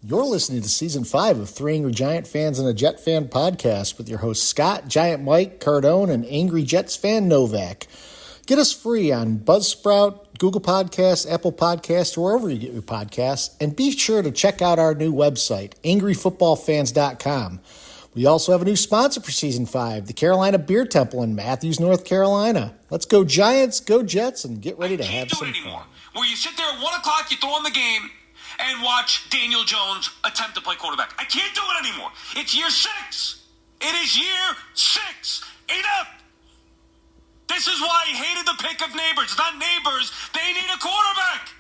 You're listening to Season 5 of Three Angry Giant Fans and a Jet Fan podcast with your hosts Scott, Giant Mike, Cardone, and Angry Jets fan Novak. Get us free on Buzzsprout, Google Podcasts, Apple Podcasts, or wherever you get your podcasts. And be sure to check out our new website, angryfootballfans.com. We also have a new sponsor for Season 5, the Carolina Beer Temple in Matthews, North Carolina. Let's go Giants, go Jets, and get ready to have some fun. Where you sit there at 1 o'clock, you throw on the game, and watch Daniel Jones attempt to play quarterback. I can't do it anymore. It's year 6. It is year 6. Enough. This is why I hated the pick of Neighbors. It's not Neighbors. They need a quarterback.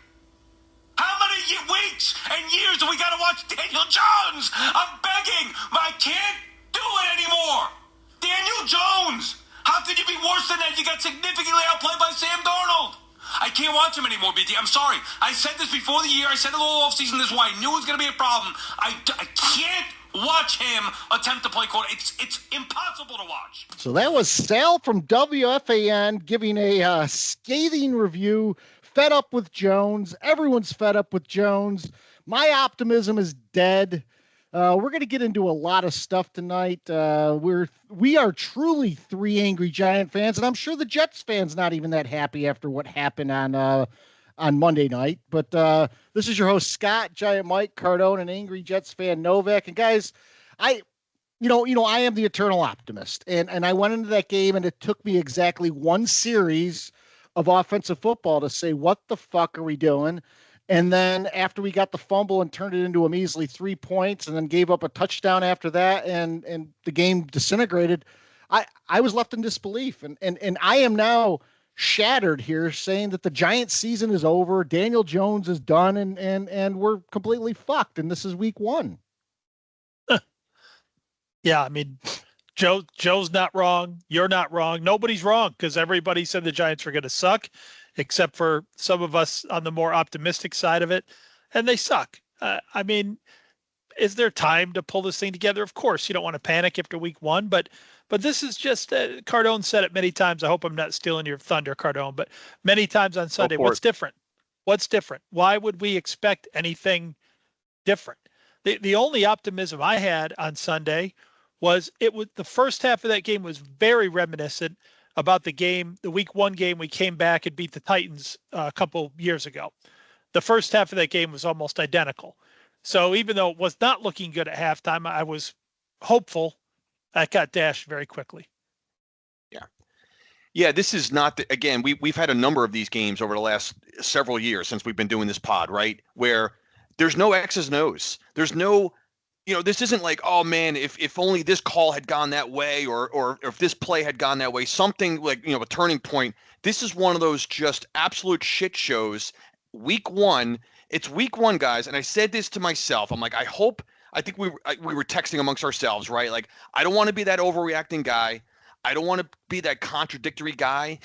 How many weeks and years do we got to watch Daniel Jones? I'm begging. I can't do it anymore. Daniel Jones. How could you be worse than that? You got significantly outplayed by Sam Darnold. I can't watch him anymore, BT. I'm sorry. I said this before the year. I said it all offseason. This is why I knew it was going to be a problem. I can't watch him attempt to play quarterback. It's impossible to watch. So that was Sal from WFAN giving a scathing review. Fed up with Jones. Everyone's fed up with Jones. My optimism is dead. We're going to get into a lot of stuff tonight. We are truly three angry Giant fans, and I'm sure the Jets fans not even that happy after what happened on Monday night. But this is your host Scott, Giant Mike, Cardone, and angry Jets fan Novak. And guys, I am the eternal optimist, and I went into that game, and it took me exactly one series of offensive football to say, what the fuck are we doing? And then after we got the fumble and turned it into a measly 3 points and then gave up a touchdown after that and the game disintegrated, I was left in disbelief. And I am now shattered here saying that the Giants season is over. Daniel Jones is done and we're completely fucked. And this is week 1. Yeah, I mean, Joe's not wrong. You're not wrong. Nobody's wrong because everybody said the Giants were going to suck, except for some of us on the more optimistic side of it, and they suck. I mean, is there time to pull this thing together? Of course, you don't want to panic after week 1, but this is just Cardone said it many times. I hope I'm not stealing your thunder, Cardone, but many times on Sunday. What's different? What's different? Why would we expect anything different? The only optimism I had on Sunday was the first half of that game was very reminiscent about the week 1 game we came back and beat the Titans a couple years ago. The first half of that game was almost identical. So even though it was not looking good at halftime, I was hopeful. That got dashed very quickly. Yeah, this is not again, we've had a number of these games over the last several years since we've been doing this pod, right? Where there's no X's and O's. There's no this isn't like, oh man, if only this call had gone that way or if this play had gone that way, something like, a turning point. This is one of those just absolute shit shows. Week 1, it's week 1, guys. And I said this to myself. I'm like, I think we were texting amongst ourselves, right? Like, I don't want to be that overreacting guy. I don't want to be that contradictory guy,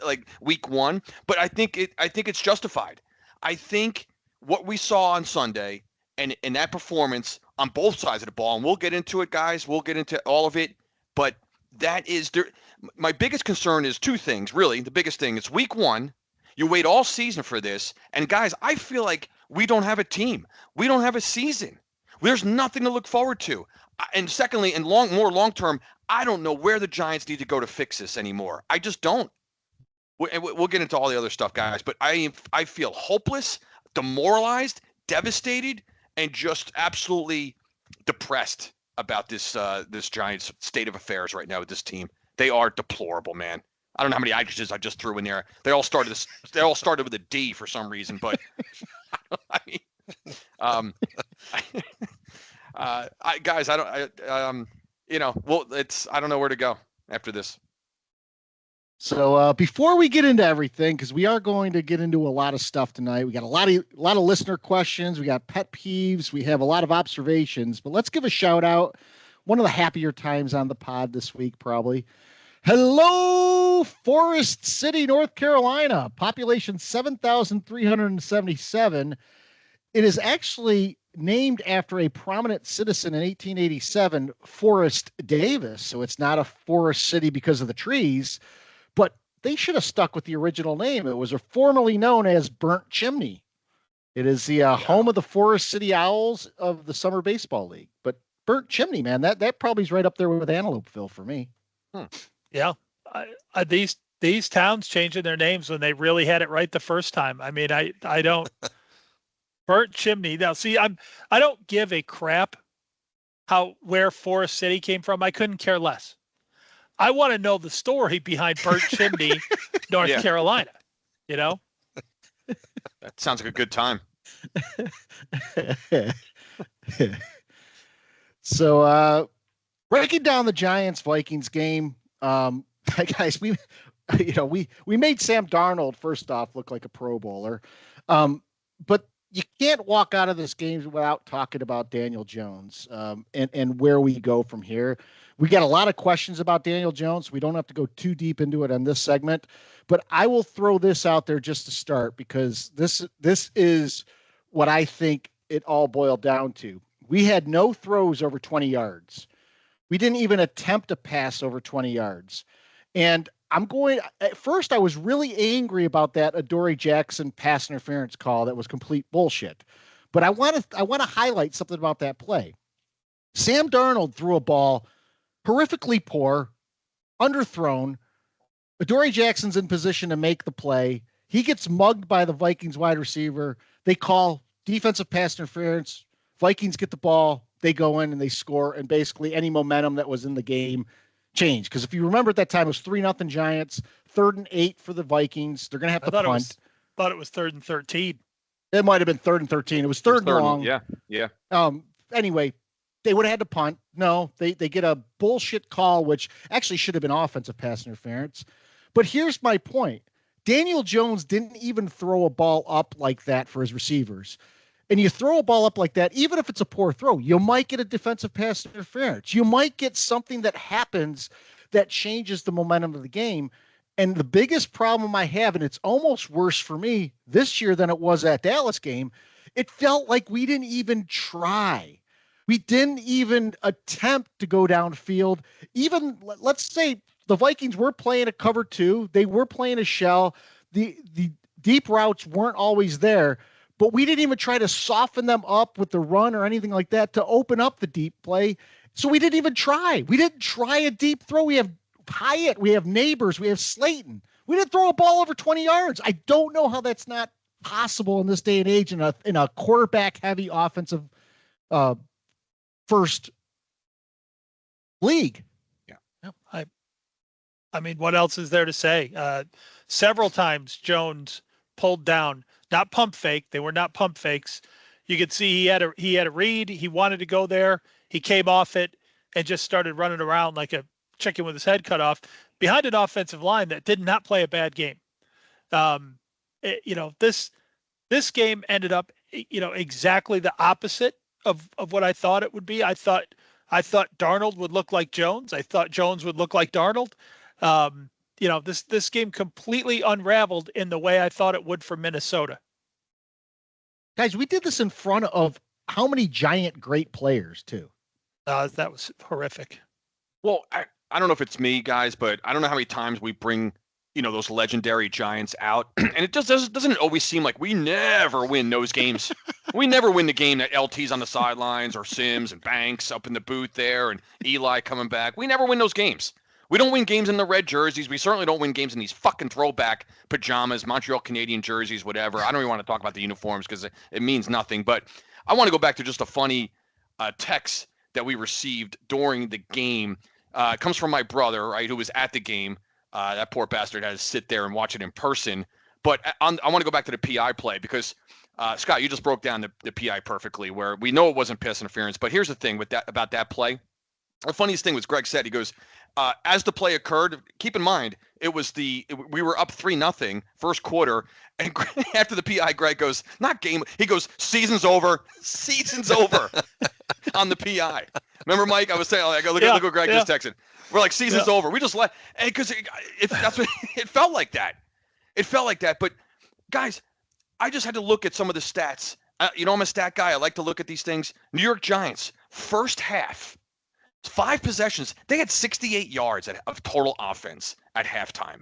like week 1, but I think it's justified. I think what we saw on Sunday and that performance on both sides of the ball, and we'll get into it, guys. We'll get into all of it. But that is my biggest concern is 2 things, really. The biggest thing is week 1. You wait all season for this. And, guys, I feel like we don't have a team. We don't have a season. There's nothing to look forward to. And secondly, and more long-term, I don't know where the Giants need to go to fix this anymore. I just don't. We'll get into all the other stuff, guys. But I feel hopeless, demoralized, devastated, and just absolutely depressed about this Giants state of affairs right now with this team. They are deplorable, man. I don't know how many adjectives I just threw in there. They all started with a D for some reason, but I mean, guys, I don't know where to go after this. So before we get into everything, because we are going to get into a lot of stuff tonight, we got a lot of listener questions, we got pet peeves, we have a lot of observations, but let's give a shout out. One of the happier times on the pod this week, probably. Hello, Forest City, North Carolina, population 7,377. It is actually named after a prominent citizen in 1887, Forrest Davis. So it's not a forest city because of the trees, but they should have stuck with the original name. It was formerly known as Burnt Chimney. It is the home of the Forest City Owls of the Summer Baseball League. But Burnt Chimney, man, that probably is right up there with Antelopeville for me. Yeah, these towns changing their names when they really had it right the first time. I mean, I don't. Burnt Chimney. Now, see, I don't give a crap where Forest City came from. I couldn't care less. I want to know the story behind Burnt Chimney, North Carolina. You know, that sounds like a good time. So, breaking down the Giants-Vikings game, guys, we made Sam Darnold first off look like a Pro Bowler, but you can't walk out of this game without talking about Daniel Jones and where we go from here. We got a lot of questions about Daniel Jones. We don't have to go too deep into it on this segment, but I will throw this out there just to start because this is what I think it all boiled down to. We had no throws over 20 yards. We didn't even attempt a pass over 20 yards. And at first I was really angry about that Adoree Jackson pass interference call that was complete bullshit. But I want to highlight something about that play. Sam Darnold threw a ball horrifically poor, underthrown. Adoree Jackson's in position to make the play. He gets mugged by the Vikings wide receiver. They call defensive pass interference. Vikings get the ball. They go in and they score. And basically any momentum that was in the game changed. Because if you remember at that time, it was 3-0 Giants, 3rd and 8 for the Vikings. They're going to have to punt. Thought it was 3rd and 13. It might have been 3rd and 13. It was third and long. Yeah. Anyway, they would have had to punt. No, they get a bullshit call, which actually should have been offensive pass interference. But here's my point. Daniel Jones didn't even throw a ball up like that for his receivers. And you throw a ball up like that, even if it's a poor throw, you might get a defensive pass interference. You might get something that happens that changes the momentum of the game. And the biggest problem I have, and it's almost worse for me this year than it was at Dallas game, it felt like we didn't even try. We didn't even attempt to go downfield. Even, let's say the Vikings were playing a cover 2. They were playing a shell. The deep routes weren't always there. But we didn't even try to soften them up with the run or anything like that to open up the deep play. So we didn't even try. We didn't try a deep throw. We have Hyatt. We have Neighbors. We have Slayton. We didn't throw a ball over 20 yards. I don't know how that's not possible in this day and age in a quarterback-heavy offensive first league. Yeah. I mean, what else is there to say? Several times Jones pulled down. Not pump fake. They were not pump fakes. You could see he had a read. He wanted to go there. He came off it and just started running around like a chicken with his head cut off behind an offensive line that did not play a bad game. This game ended up, exactly the opposite of what I thought it would be. I thought Darnold would look like Jones. I thought Jones would look like Darnold. This game completely unraveled in the way I thought it would for Minnesota. Guys, we did this in front of how many Giant great players too? That was horrific. Well, I don't know if it's me, guys, but I don't know how many times we bring, those legendary Giants out. And it just doesn't it always seem like we never win those games. We never win the game that LT's on the sidelines or Sims and Banks up in the booth there and Eli coming back. We never win those games. We don't win games in the red jerseys. We certainly don't win games in these fucking throwback pajamas, Montreal Canadian jerseys, whatever. I don't even want to talk about the uniforms because it means nothing. But I want to go back to just a funny text that we received during the game. It comes from my brother, right, who was at the game. That poor bastard had to sit there and watch it in person. But I want to go back to the PI play because, Scott, you just broke down the PI perfectly where we know it wasn't pass interference. But here's the thing about that play. The funniest thing was Greg said, he goes, as the play occurred, keep in mind, we were up 3-0 first quarter. And after the PI, Greg goes, not game. He goes, season's over. Season's over on the PI. Remember, Mike? I was saying, look what Greg just texted. We're like, season's over. We just let, because that's what it felt like that. It felt like that. But guys, I just had to look at some of the stats. I'm a stat guy. I like to look at these things. New York Giants, first half. 5 possessions, they had 68 yards of total offense at halftime.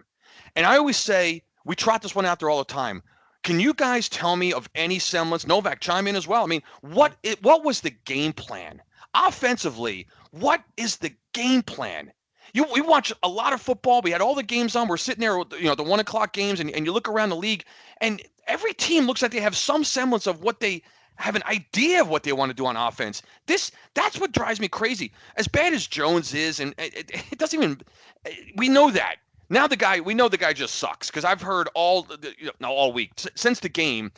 And I always say, we trot this one out there all the time. Can you guys tell me of any semblance? Novak, chime in as well. I mean, what was the game plan? Offensively, what is the game plan? We watch a lot of football. We had all the games on. We're sitting there, the 1 o'clock games, and you look around the league, and every team looks like they have some semblance of what they have an idea of what they want to do on offense. That's what drives me crazy. As bad as Jones is, and it doesn't even. We know that. Now we know the guy just sucks, because I've heard all week since the game,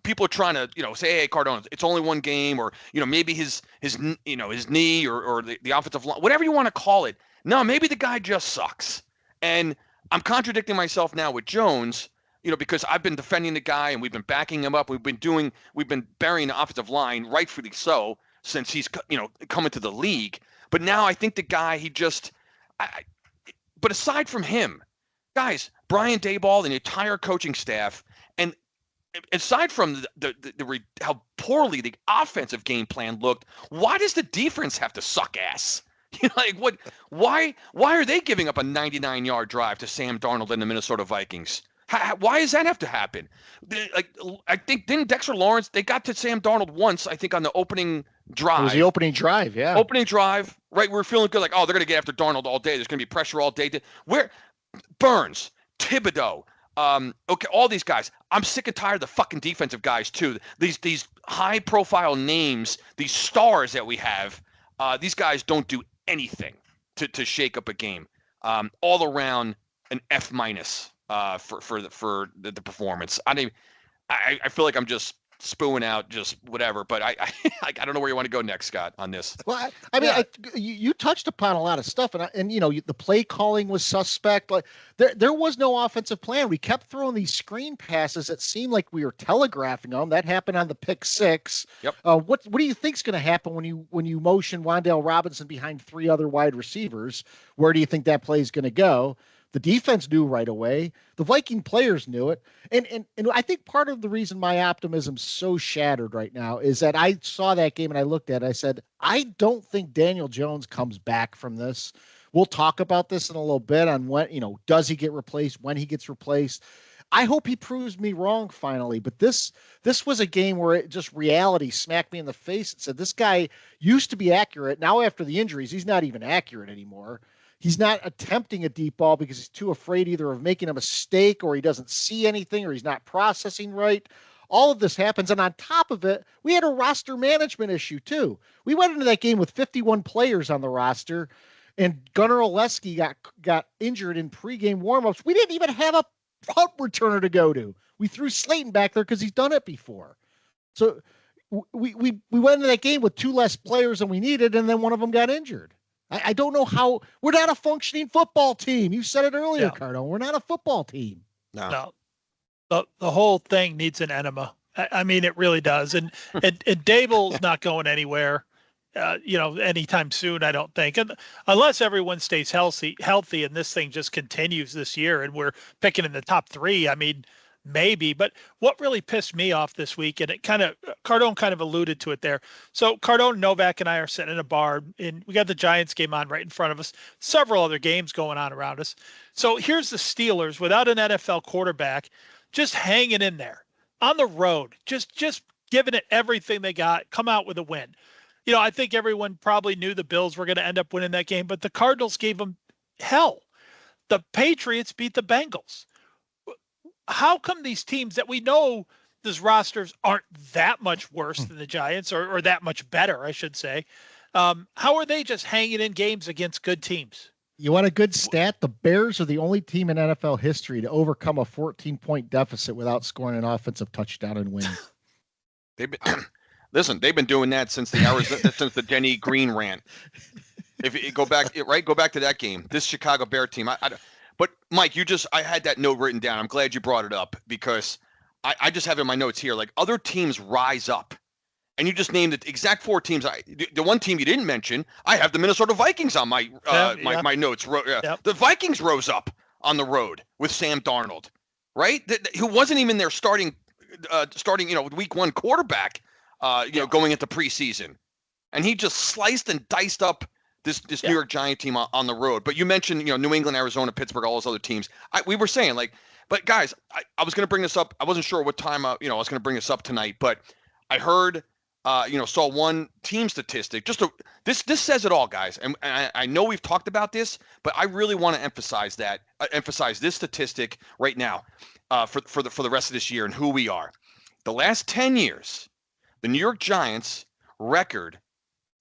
people are trying to, say, hey, Cardone, it's only one game, or, maybe his knee or the offensive line, whatever you want to call it. No, maybe the guy just sucks. And I'm contradicting myself now with Jones, because I've been defending the guy and we've been backing him up. We've been burying the offensive line, rightfully so, since he's, coming to the league. But now I think the guy, but aside from him, guys, Brian Daboll and the entire coaching staff, and aside from how poorly the offensive game plan looked, why does the defense have to suck ass? What? Why are they giving up a 99-yard drive to Sam Darnold and the Minnesota Vikings? Why does that have to happen? I think didn't Dexter Lawrence? They got to Sam Darnold once, I think, on the opening drive. It was the opening drive, yeah. Opening drive, right? We're feeling good, like, oh, they're going to get after Darnold all day. There's going to be pressure all day. Where Burns, Thibodeau, okay, all these guys. I'm sick and tired of the fucking defensive guys too. These high-profile names, these stars that we have. These guys don't do anything to shake up a game. All around an F- for the performance. I feel like I'm just spewing out just whatever, but I don't know where you want to go next, Scott, on this. Well, I mean, you touched upon a lot of stuff, and the play calling was suspect. Like there was no offensive plan. We kept throwing these screen passes that seemed like we were telegraphing them. That happened on the pick six. Yep. What do you think's going to happen when you motion Wan'Dale Robinson behind three other wide receivers? Where do you think that play is going to go? The defense knew right away. The Viking players knew it. And I think part of the reason my optimism's so shattered right now is that I saw that game and I looked at it. I said, I don't think Daniel Jones comes back from this. We'll talk about this in a little bit on when, does he get replaced, when he gets replaced. I hope he proves me wrong finally. But this was a game where reality smacked me in the face and said, this guy used to be accurate. Now after the injuries, he's not even accurate anymore. He's not attempting a deep ball because he's too afraid either of making a mistake or he doesn't see anything or he's not processing right. All of this happens. And on top of it, we had a roster management issue too. We went into that game with 51 players on the roster and Gunnar Olszewski got injured in pregame warmups. We didn't even have a punt returner to go to. We threw Slayton back there because he's done it before. So we went into that game with two less players than we needed, and then one of them got injured. I don't know how. We're not a functioning football team. You said it earlier, Cardone. We're not a football team. No. The whole thing needs an enema. I mean, it really does. And Daboll's not going anywhere, anytime soon, I don't think. And unless everyone stays healthy, and this thing just continues this year and we're picking in the top three, I mean, maybe. But what really pissed me off this week, and Cardone kind of alluded to it there. So Cardone, Novak, and I are sitting in a bar, and we got the Giants game on right in front of us, several other games going on around us. So here's the Steelers without an NFL quarterback, just hanging in there on the road, just giving it everything they got, come out with a win. I think everyone probably knew the Bills were going to end up winning that game, but the Cardinals gave them hell. The Patriots beat the Bengals. How come these teams that we know these rosters aren't that much worse than the Giants or that much better, I should say? How are they just hanging in games against good teams? You want a good stat? The Bears are the only team in NFL history to overcome a 14-point deficit without scoring an offensive touchdown and win. They've been doing that since since the Denny Green rant. If you go back to that game, this Chicago Bear team, But Mike, I had that note written down. I'm glad you brought it up because I just have it in my notes here. Like other teams rise up, and you just named the exact four teams. The one team you didn't mention, I have the Minnesota Vikings on my my notes. The Vikings rose up on the road with Sam Darnold, right? Who wasn't even their starting week one quarterback, going into preseason, and he just sliced and diced up this New York Giant team on the road. But you mentioned, New England, Arizona, Pittsburgh, all those other teams. We were saying, like, But guys, I was going to bring this up. I wasn't sure what time I was going to bring this up tonight, but I heard, saw one team statistic. This says it all, guys. And I know we've talked about this, but I really want to emphasize this statistic right now for the rest of this year and who we are. The last 10 years, the New York Giants record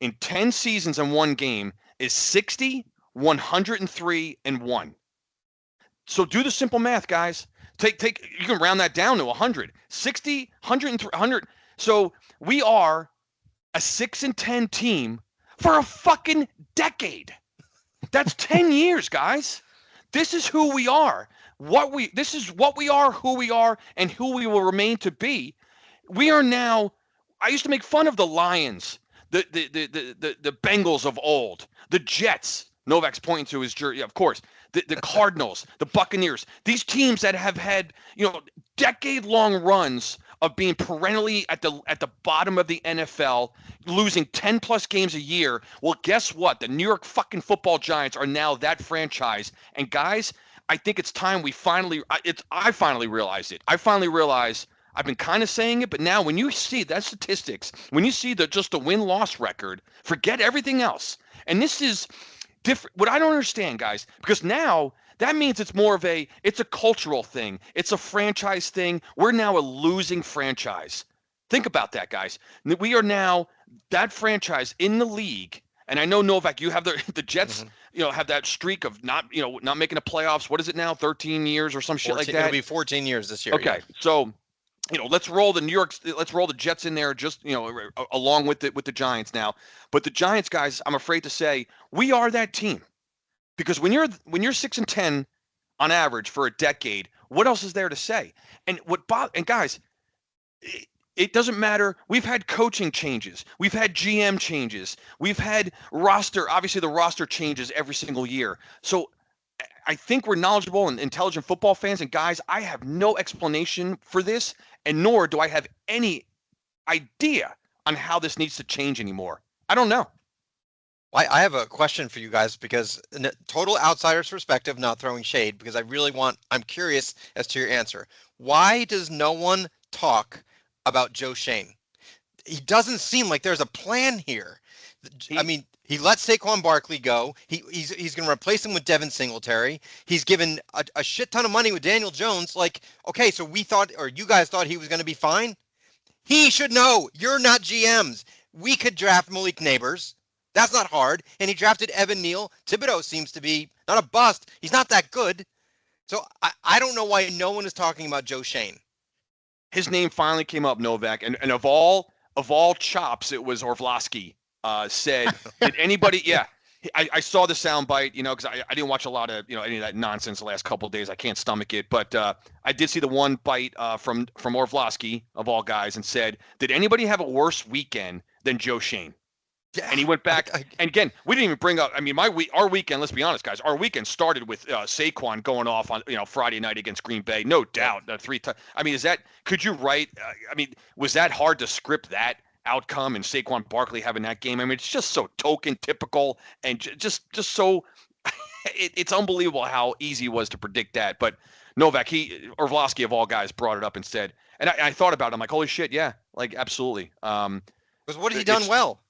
in 10 seasons and one game is 60, 103, and 1. So do the simple math, guys. Take you can round that down to 100. 60, 103, 100. So we are a 6-10 team for a fucking decade. That's 10 years, guys. This is who we are. This is what we are, who we are, and who we will remain to be. We are now. I used to make fun of the Lions, the Bengals of old, the Jets. Novak's pointing to his jersey, of course. The Cardinals, the Buccaneers, these teams that have had, decade-long runs of being perennially at the bottom of the NFL, losing 10-plus games a year. Well, guess what? The New York fucking football Giants are now that franchise. And guys, I think it's time I finally realized it. I finally realized I've been kind of saying it, but now when you see that statistics, when you see just the win-loss record, forget everything else. And this is different. What I don't understand, guys, because now that means it's a cultural thing. It's a franchise thing. We're now a losing franchise. Think about that, guys. We are now that franchise in the league. And I know, Novak, you have the Jets, have that streak of not making the playoffs. What is it now? 13 years or some shit like that? It'll be 14 years this year. Okay. Yeah. So, let's roll the Jets in there just, along with the Giants now. But the Giants, guys, I'm afraid to say we are that team, because when you're 6-10 on average for a decade, what else is there to say? And guys, it doesn't matter. We've had coaching changes. We've had GM changes. We've had obviously the roster changes every single year. So I think we're knowledgeable and intelligent football fans. And guys, I have no explanation for this, and nor do I have any idea on how this needs to change anymore. I don't know. I have a question for you guys, because in a total outsider's perspective, not throwing shade, because I'm curious as to your answer. Why does no one talk about Joe Shane? He doesn't seem like there's a plan here. He let Saquon Barkley go. He's going to replace him with Devin Singletary. He's given a shit ton of money with Daniel Jones. Like, okay, so you guys thought he was going to be fine? He should know. You're not GMs. We could draft Malik Neighbors. That's not hard. And he drafted Evan Neal. Thibodeau seems to be not a bust. He's not that good. So I don't know why no one is talking about Joe Shane. His name finally came up, Novak, and of all chops, it was Orlovsky. Said, did anybody? Yeah, I saw the soundbite, because I didn't watch a lot of any of that nonsense the last couple of days. I can't stomach it, but I did see the one bite from Orlovsky of all guys, and said, did anybody have a worse weekend than Joe Shane? Yeah. And he went back, and again, we didn't even bring up. Our weekend. Let's be honest, guys. Our weekend started with Saquon going off on Friday night against Green Bay. No doubt, 3 times. Could you write? Was that hard to script that outcome, and Saquon Barkley having that game? It's just so token typical, and just so it's unbelievable how easy it was to predict that. But Novak, Orlovsky of all guys, brought it up and said, and I thought about it. I'm like, holy shit, yeah, like absolutely. Because what has he done well?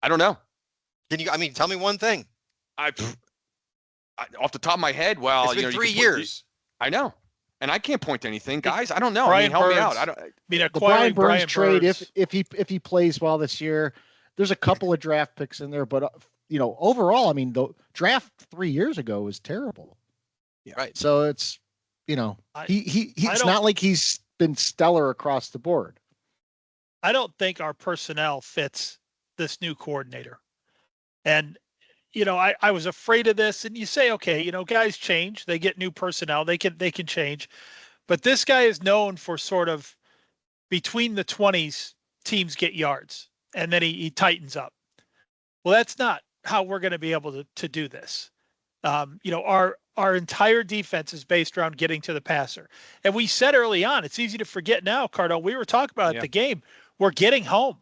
I don't know. Can you? Tell me one thing. I off the top of my head, well, it's been 3 years. I know. And I can't point to anything, guys. I don't know. Help me out. The Brian Burns trade, if he plays well this year, there's a couple of draft picks in there, but overall, the draft 3 years ago was terrible. Yeah. Right. So it's it's not like he's been stellar across the board. I don't think our personnel fits this new coordinator. And I was afraid of this, and you say, okay, guys change, they get new personnel, they can change, but this guy is known for sort of between the 20s teams get yards, and then he tightens up. Well, that's not how we're going to be able to do this. Our entire defense is based around getting to the passer, and we said early on, it's easy to forget now, Cardone. We were talking about the game. We're getting home.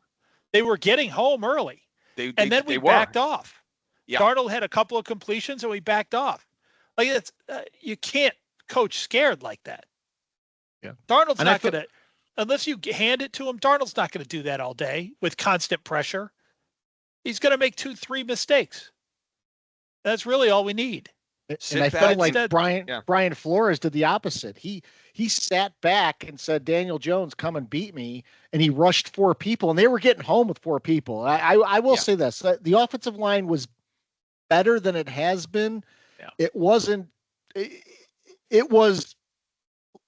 They were getting home early, and then we backed off. Yeah. Darnold had a couple of completions, and we backed off. Like, it's you can't coach scared like that. Darnold's And I not going to, unless you hand it to him, Darnold's not going to do that all day with constant pressure. He's going to make 2-3 mistakes. That's really all we need. And I felt like instead, Brian Flores did the opposite. He sat back and said, Daniel Jones, come and beat me. And he rushed 4 people, and they were getting home with 4 people. I will say this. The offensive line was better than it has been. Yeah. It wasn't – it was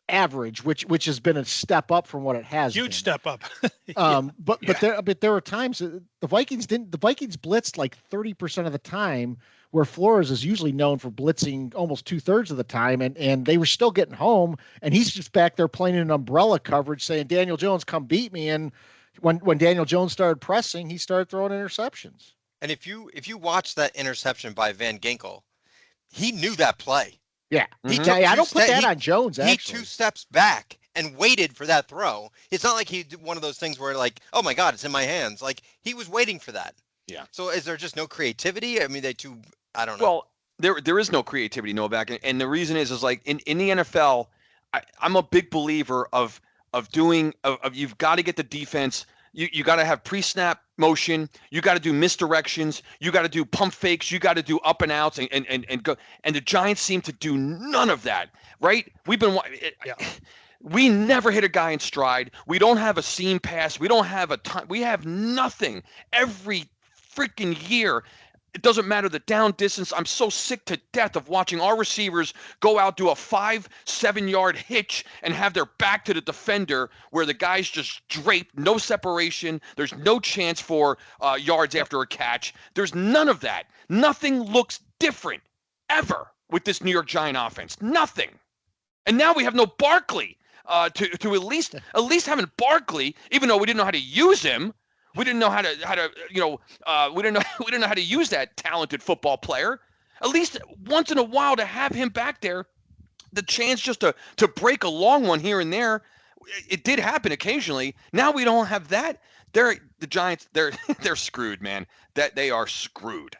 average, which has been a step up from what it has been. Huge step up. But there were times the Vikings blitzed like 30% of the time, where Flores is usually known for blitzing almost 2/3 of the time, and they were still getting home, and he's just back there playing an umbrella coverage saying, Daniel Jones, come beat me. And when Daniel Jones started pressing, he started throwing interceptions. And if you watch that interception by Van Ginkel, he knew that play. Yeah. Mm-hmm. I don't put that on Jones, actually. He 2 steps back and waited for that throw. It's not like he did one of those things where like, oh my God, it's in my hands. Like, he was waiting for that. Yeah. So is there just no creativity? I mean, I don't know. Well, there is no creativity, Novak, and the reason is like in the NFL, I'm a big believer of you've got to get the defense. You got to have pre-snap motion. You got to do misdirections. You got to do pump fakes. You got to do up and outs and go. And the Giants seem to do none of that, right? We never hit a guy in stride. We don't have a seam pass. We don't have we have nothing every freaking year. It doesn't matter the down distance. I'm so sick to death of watching our receivers go out, do a 5-7 yard hitch and have their back to the defender where the guy's just draped, no separation. There's no chance for yards after a catch. There's none of that. Nothing looks different ever with this New York Giant offense. Nothing. And now we have no Barkley to at least having Barkley, even though we didn't know how to use him. We didn't know how to we didn't know how to use that talented football player. At least once in a while to have him back there, the chance just to break a long one here and there. It did happen occasionally. Now we don't have that. The Giants, they're screwed, man. That they are screwed.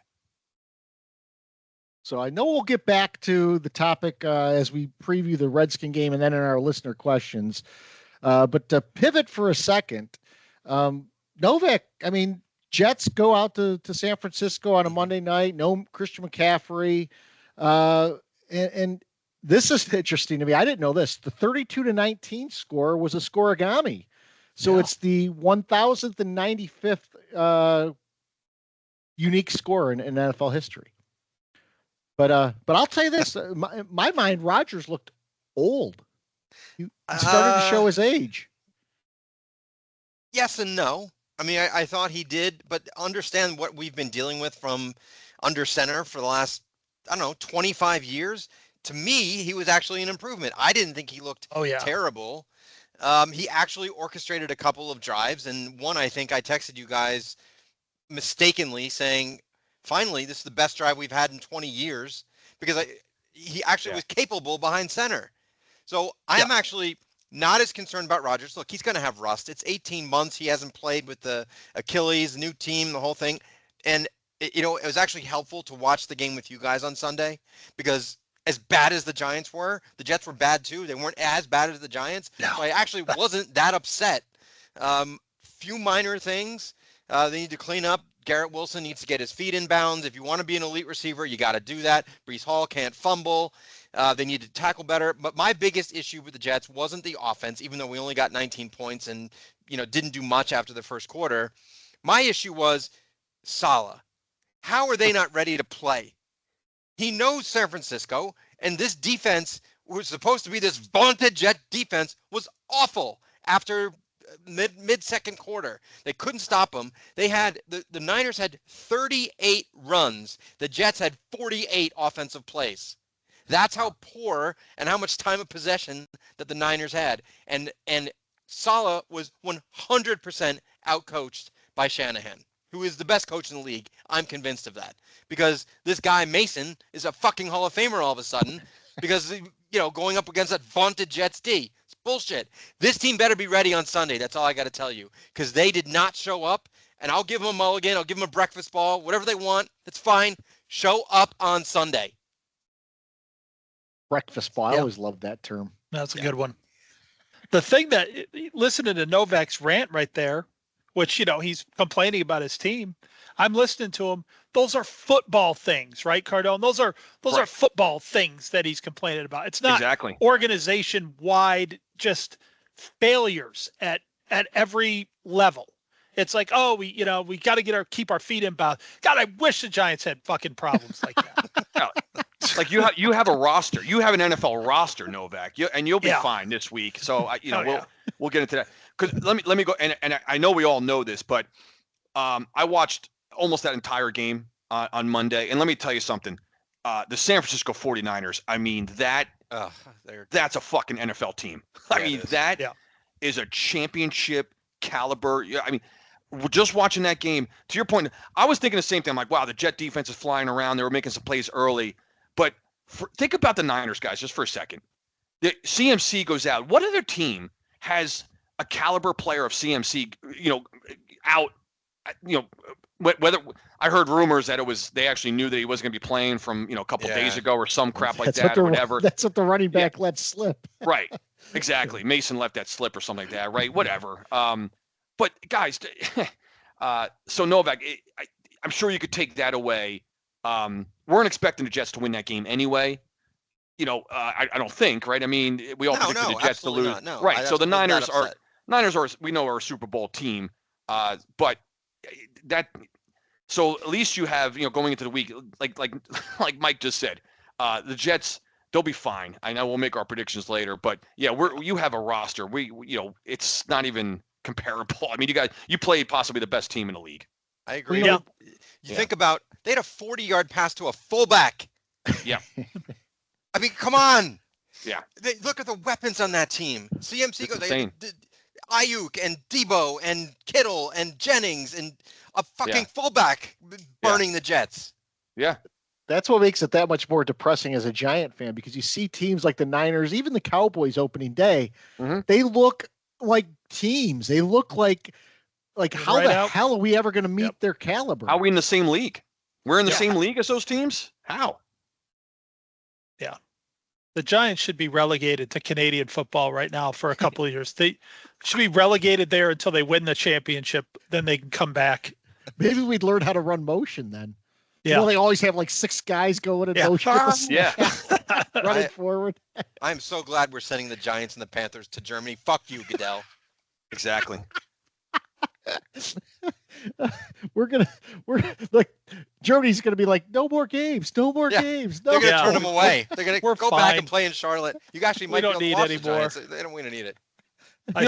So I know we'll get back to the topic as we preview the Redskin game and then in our listener questions. But to pivot for a second, Novak, I mean, Jets go out to San Francisco on a Monday night. No Christian McCaffrey. And this is interesting to me. I didn't know this. The 32-19 score was a scoregami. So it's the 1,095th unique score in NFL history. But I'll tell you this. My mind, Rodgers looked old. He started to show his age. Yes and no. I mean, I thought he did, but understand what we've been dealing with from under center for the last, 25 years. To me, he was actually an improvement. I didn't think he looked terrible. He actually orchestrated a couple of drives, and one, I think I texted you guys mistakenly saying, finally, this is the best drive we've had in 20 years, because he actually was capable behind center. So I am actually not as concerned about Rodgers. Look, he's going to have rust. It's 18 months. He hasn't played with the Achilles, new team, the whole thing. And, it was actually helpful to watch the game with you guys on Sunday, because as bad as the Giants were, the Jets were bad too. They weren't as bad as the Giants. No. So I actually wasn't that upset. Few minor things they need to clean up. Garrett Wilson needs to get his feet in bounds. If you want to be an elite receiver, you got to do that. Breece Hall can't fumble. They need to tackle better. But my biggest issue with the Jets wasn't the offense, even though we only got 19 points and, didn't do much after the first quarter. My issue was Saleh. How are they not ready to play? He knows San Francisco, and this defense was supposed to be this vaunted Jet defense was awful after mid-second quarter. They couldn't stop them. They had the Niners had 38 runs. The Jets had 48 offensive plays. That's how poor and how much time of possession that the Niners had. And Saleh was 100% outcoached by Shanahan, who is the best coach in the league. I'm convinced of that, because this guy Mason is a fucking Hall of Famer all of a sudden because, going up against that vaunted Jets D. It's bullshit. This team better be ready on Sunday. That's all I got to tell you, because they did not show up, and I'll give them a mulligan. I'll give them a breakfast ball, whatever they want. That's fine. Show up on Sunday. Breakfast ball. I always loved that term. That's a good one. The thing that, listening to Novak's rant right there, which, he's complaining about his team. I'm listening to him. Those are football things, right, Cardone? Those are football things that he's complaining about. It's not Exactly. organization-wide just failures at every level. It's like, oh, we got to keep our feet in bounds. God, I wish the Giants had fucking problems like that. Like you have a roster. You have an NFL roster, Novak, and you'll be fine this week. So we'll get into that. Because let me go, and I know we all know this, but I watched almost that entire game on Monday, and let me tell you something. The San Francisco 49ers, I mean, that's a fucking NFL team. That is a championship caliber. I mean, just watching that game, to your point, I was thinking the same thing. I'm like, wow, the Jet defense is flying around. They were making some plays early. But think about the Niners, guys, just for a second. The CMC goes out. What other team has a caliber player of CMC, out, whether I heard rumors that they actually knew that he wasn't going to be playing from, a couple days ago or some crap like that or whatever. That's what the running back let slip. Right. Exactly. Mason left that slip or something like that. Right. Whatever. But guys, so Novak, I'm sure you could take that away. Weren't expecting the Jets to win that game anyway. I don't think, right? I mean, we all predicted the Jets to lose. Not. No, right. So the Niners are we know are a Super Bowl team. But so at least you have, going into the week, like Mike just said, the Jets, they'll be fine. I know we'll make our predictions later, but you have a roster. It's not even comparable. I mean, you played possibly the best team in the league. I agree. You think about, they had a 40-yard pass to a fullback. Yeah. I mean, come on. Yeah. Look at the weapons on that team. CMC goes, insane. Ayuk and Debo and Kittle and Jennings and a fucking fullback burning the Jets. Yeah. That's what makes it that much more depressing as a Giant fan, because you see teams like the Niners, even the Cowboys opening day, they look like teams. They look like how the hell are we ever going to meet their caliber? How are we in the same league? We're in the same league as those teams? How? Yeah. The Giants should be relegated to Canadian football right now for a couple of years. They should be relegated there until they win the championship. Then they can come back. Maybe we'd learn how to run motion then. Yeah. They always have like 6 guys going in motion. Running forward. I'm so glad we're sending the Giants and the Panthers to Germany. Fuck you, Goodell. Exactly. we're like, Germany's gonna be like, no more games. They're gonna turn them away. They're gonna go back and play in Charlotte. You actually might don't need any more. They don't want to need it. I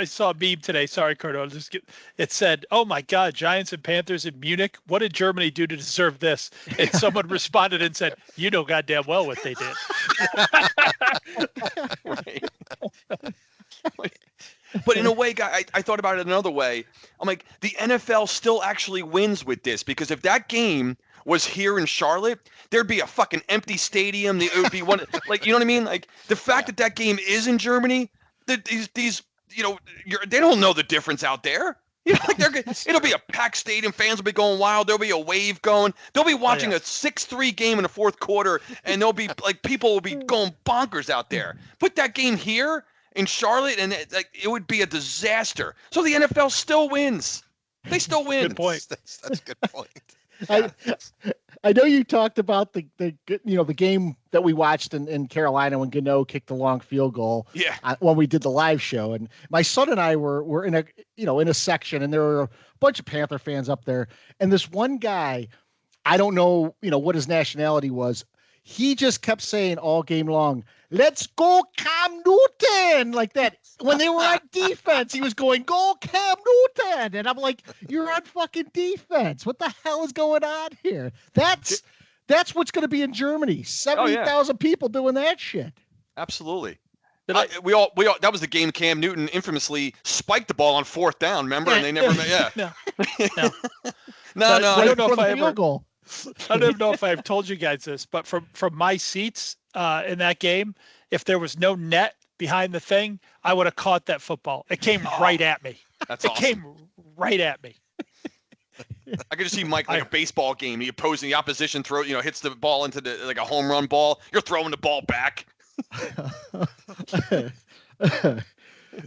saw a meme today. Sorry, Cardone. It said, "Oh my God, Giants and Panthers in Munich. What did Germany do to deserve this?" And someone responded and said, "You know goddamn well what they did." Right. But in a way, guy, I thought about it another way. I'm like, the NFL still actually wins with this, because if that game was here in Charlotte, there'd be a fucking empty stadium. It would be one, like, you know what I mean? Like, the fact that game is in Germany, that these they don't know the difference out there. It'll be a packed stadium. Fans will be going wild. There'll be a wave going. They'll be watching a 6-3 game in the fourth quarter, and there'll be people will be going bonkers out there. Put that game here in Charlotte, and it would be a disaster. So the NFL still wins. They still win. Good point. That's a good point. I know you talked about the game that we watched in Carolina when Gano kicked the long field goal. Yeah. When we did the live show, and my son and I were in a section, and there were a bunch of Panther fans up there, and this one guy, I don't know, what his nationality was. He just kept saying all game long, "Let's go Cam Newton," like that. When they were on defense, he was going, "Go Cam Newton." And I'm like, you're on fucking defense. What the hell is going on here? That's what's going to be in Germany. 70,000 people doing that shit. Absolutely. We all that was the game Cam Newton infamously spiked the ball on 4th down, remember? And they never No. No, I don't know if I ever goal. I don't even know if I've told you guys this, but from my seats in that game, if there was no net behind the thing, I would have caught that football. It came right at me. That's awesome. It came right at me. I could just see Mike like a baseball game. The opposition hits the ball into like a home run ball. You're throwing the ball back.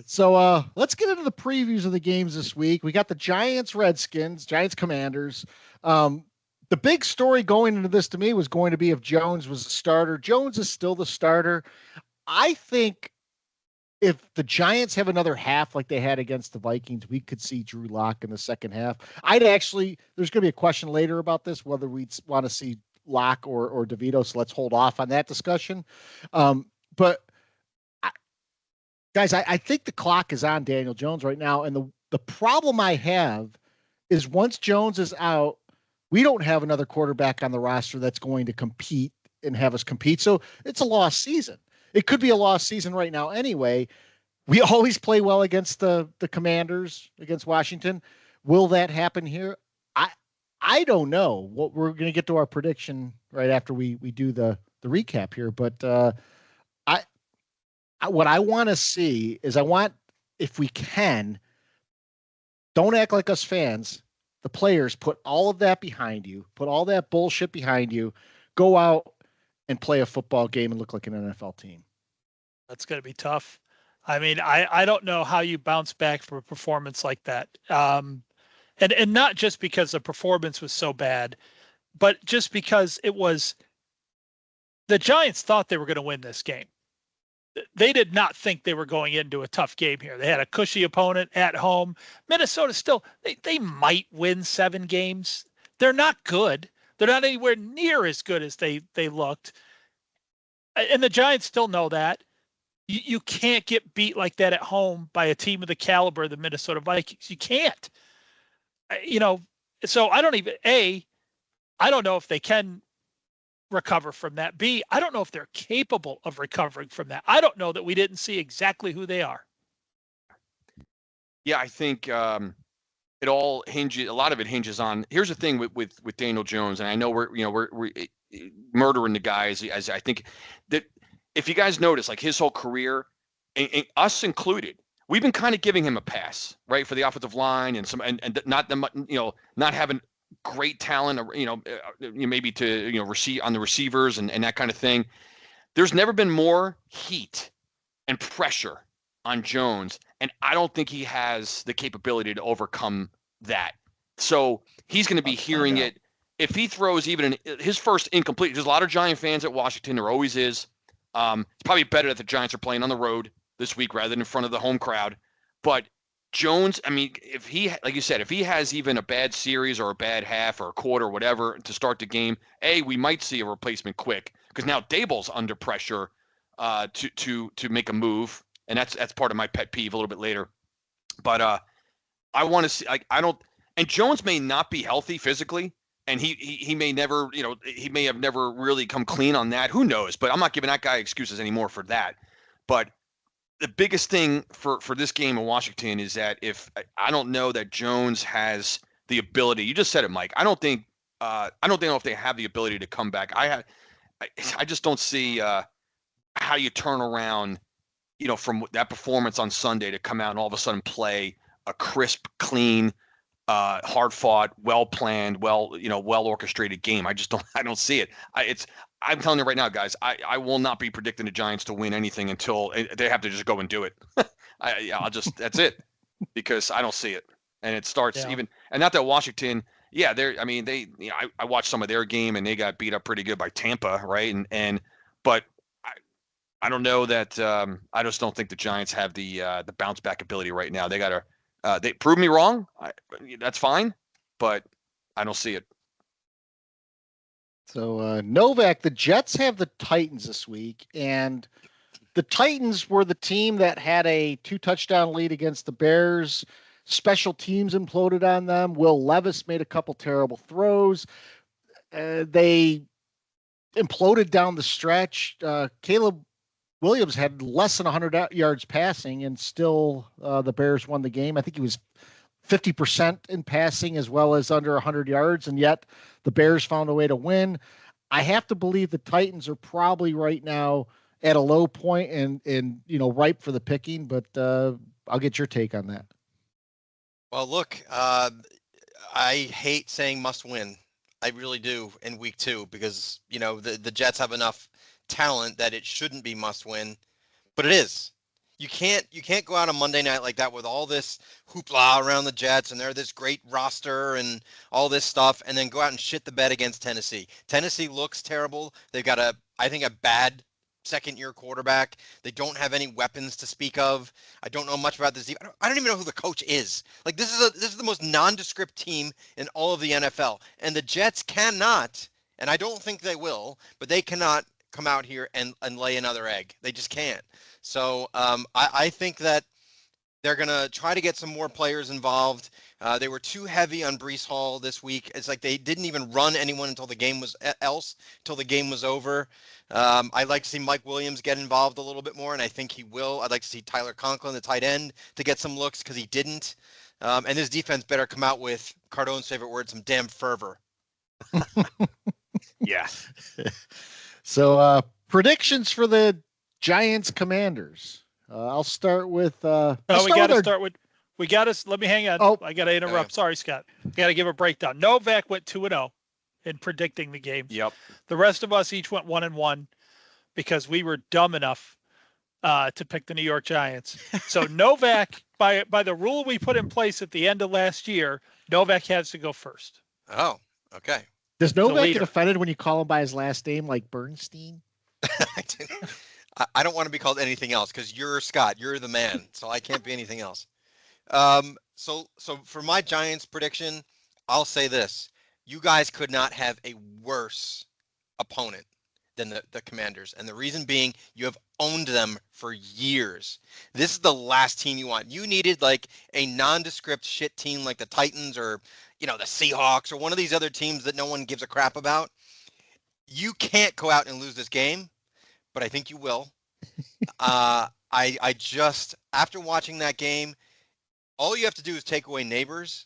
So let's get into the previews of the games this week. We got the Giants-Redskins, Giants-Commanders. The big story going into this to me was going to be if Jones was the starter. Jones is still the starter. I think if the Giants have another half like they had against the Vikings, we could see Drew Lock in the second half. There's going to be a question later about this, whether we want to see Lock or DeVito. So let's hold off on that discussion. But guys, I think the clock is on Daniel Jones right now. And the problem I have is once Jones is out, we don't have another quarterback on the roster that's going to compete and have us compete. So it's a lost season. It could be a lost season right now anyway. We always play well against the Commanders, against Washington. Will that happen here? I don't know. What we're going to get to our prediction right after we do the recap here. But what I want to see is if we can, don't act like us fans. The players put all of that behind you, put all that bullshit behind you, go out and play a football game and look like an NFL team. That's going to be tough. I mean, I don't know how you bounce back from a performance like that. And not just because the performance was so bad, but just because the Giants thought they were going to win this game. They did not think they were going into a tough game here. They had a cushy opponent at home. Minnesota still, they might win 7 games. They're not good. They're not anywhere near as good as they looked. And the Giants still know that. You can't get beat like that at home by a team of the caliber of the Minnesota Vikings. You can't. So I don't know if they can recover from that. B, I don't know if they're capable of recovering from that. I don't know that we didn't see exactly who they are. Yeah, I think it all hinges. A lot of it hinges on. Here's the thing with Daniel Jones, and I know we're murdering the guy as I think that if you guys notice, like his whole career, and us included, we've been kind of giving him a pass, right, for the offensive line and not having great talent, maybe to receive on the receivers and that kind of thing. There's never been more heat and pressure on Jones, and I don't think he has the capability to overcome that. So he's going to be hearing it. If he throws even his first incomplete, there's a lot of Giant fans at Washington. There always is. It's probably better that the Giants are playing on the road this week rather than in front of the home crowd. But Jones, I mean, if he, like you said, if he has even a bad series or a bad half or a quarter or whatever to start the game, we might see a replacement quick because now Dable's under pressure to make a move, and that's part of my pet peeve a little bit later. But I want to see, and Jones may not be healthy physically, and he may never, he may have never really come clean on that. Who knows? But I'm not giving that guy excuses anymore for that. But the biggest thing for this game in Washington is that I don't know that Jones has the ability. You just said it, Mike. I don't know if they have the ability to come back. I just don't see how you turn around, from that performance on Sunday to come out and all of a sudden play a crisp, clean, hard fought, well planned, well orchestrated game. I don't see it. I'm telling you right now, guys, I will not be predicting the Giants to win anything until they have to just go and do it. That's it, because I don't see it. And it starts and not that Washington, I watched some of their game and they got beat up pretty good by Tampa, right? But I don't know that I just don't think the Giants have the bounce back ability right now. They got to they prove me wrong. That's fine, but I don't see it. So Novak, the Jets have the Titans this week, and the Titans were the team that had a 2-touchdown lead against the Bears. Special teams imploded on them. Will Levis made a couple terrible throws. They imploded down the stretch. Caleb Williams had less than 100 yards passing, and still the Bears won the game. I think he was 50% in passing as well as under 100 yards, and yet the Bears found a way to win. I have to believe the Titans are probably right now at a low point and ripe for the picking, but I'll get your take on that. Well, look, I hate saying must win. I really do in week 2 because, the Jets have enough talent that it shouldn't be must win, but it is. You can't go out on Monday night like that with all this hoopla around the Jets and they're this great roster and all this stuff, and then go out and shit the bed against Tennessee. Tennessee looks terrible. They've got I think a bad second-year quarterback. They don't have any weapons to speak of. I don't know much about this. I don't even know who the coach is. Like this is the most nondescript team in all of the NFL, and the Jets cannot, and I don't think they will, but they cannot come out here and lay another egg. They just can't. So I think that they're going to try to get some more players involved. They were too heavy on Breece Hall this week. It's like they didn't even run anyone until the game was over. I'd like to see Mike Williams get involved a little bit more, and I think he will. I'd like to see Tyler Conklin, the tight end, to get some looks because he didn't. And this defense better come out with Cardone's favorite word, some damn fervor. Yeah. So predictions for the Giants Commanders. I'll start with. Let me hang on. Oh, I got to interrupt. Sorry, Scott. I got to give a breakdown. Novak went 2-0 in predicting the game. Yep. The rest of us each went 1-1 because we were dumb enough to pick the New York Giants. So Novak, by the rule we put in place at the end of last year, Novak has to go first. Oh, okay. Does Novak get offended when you call him by his last name, like Bernstein? I don't want to be called anything else because you're Scott. You're the man, so I can't be anything else. So for my Giants prediction, I'll say this: you guys could not have a worse opponent than the Commanders, and the reason being, you have owned them for years. This is the last team you want. You needed like a nondescript shit team like the Titans or the Seahawks or one of these other teams that no one gives a crap about. You can't go out and lose this game, but I think you will. I just, after watching that game, all you have to do is take away Neighbors.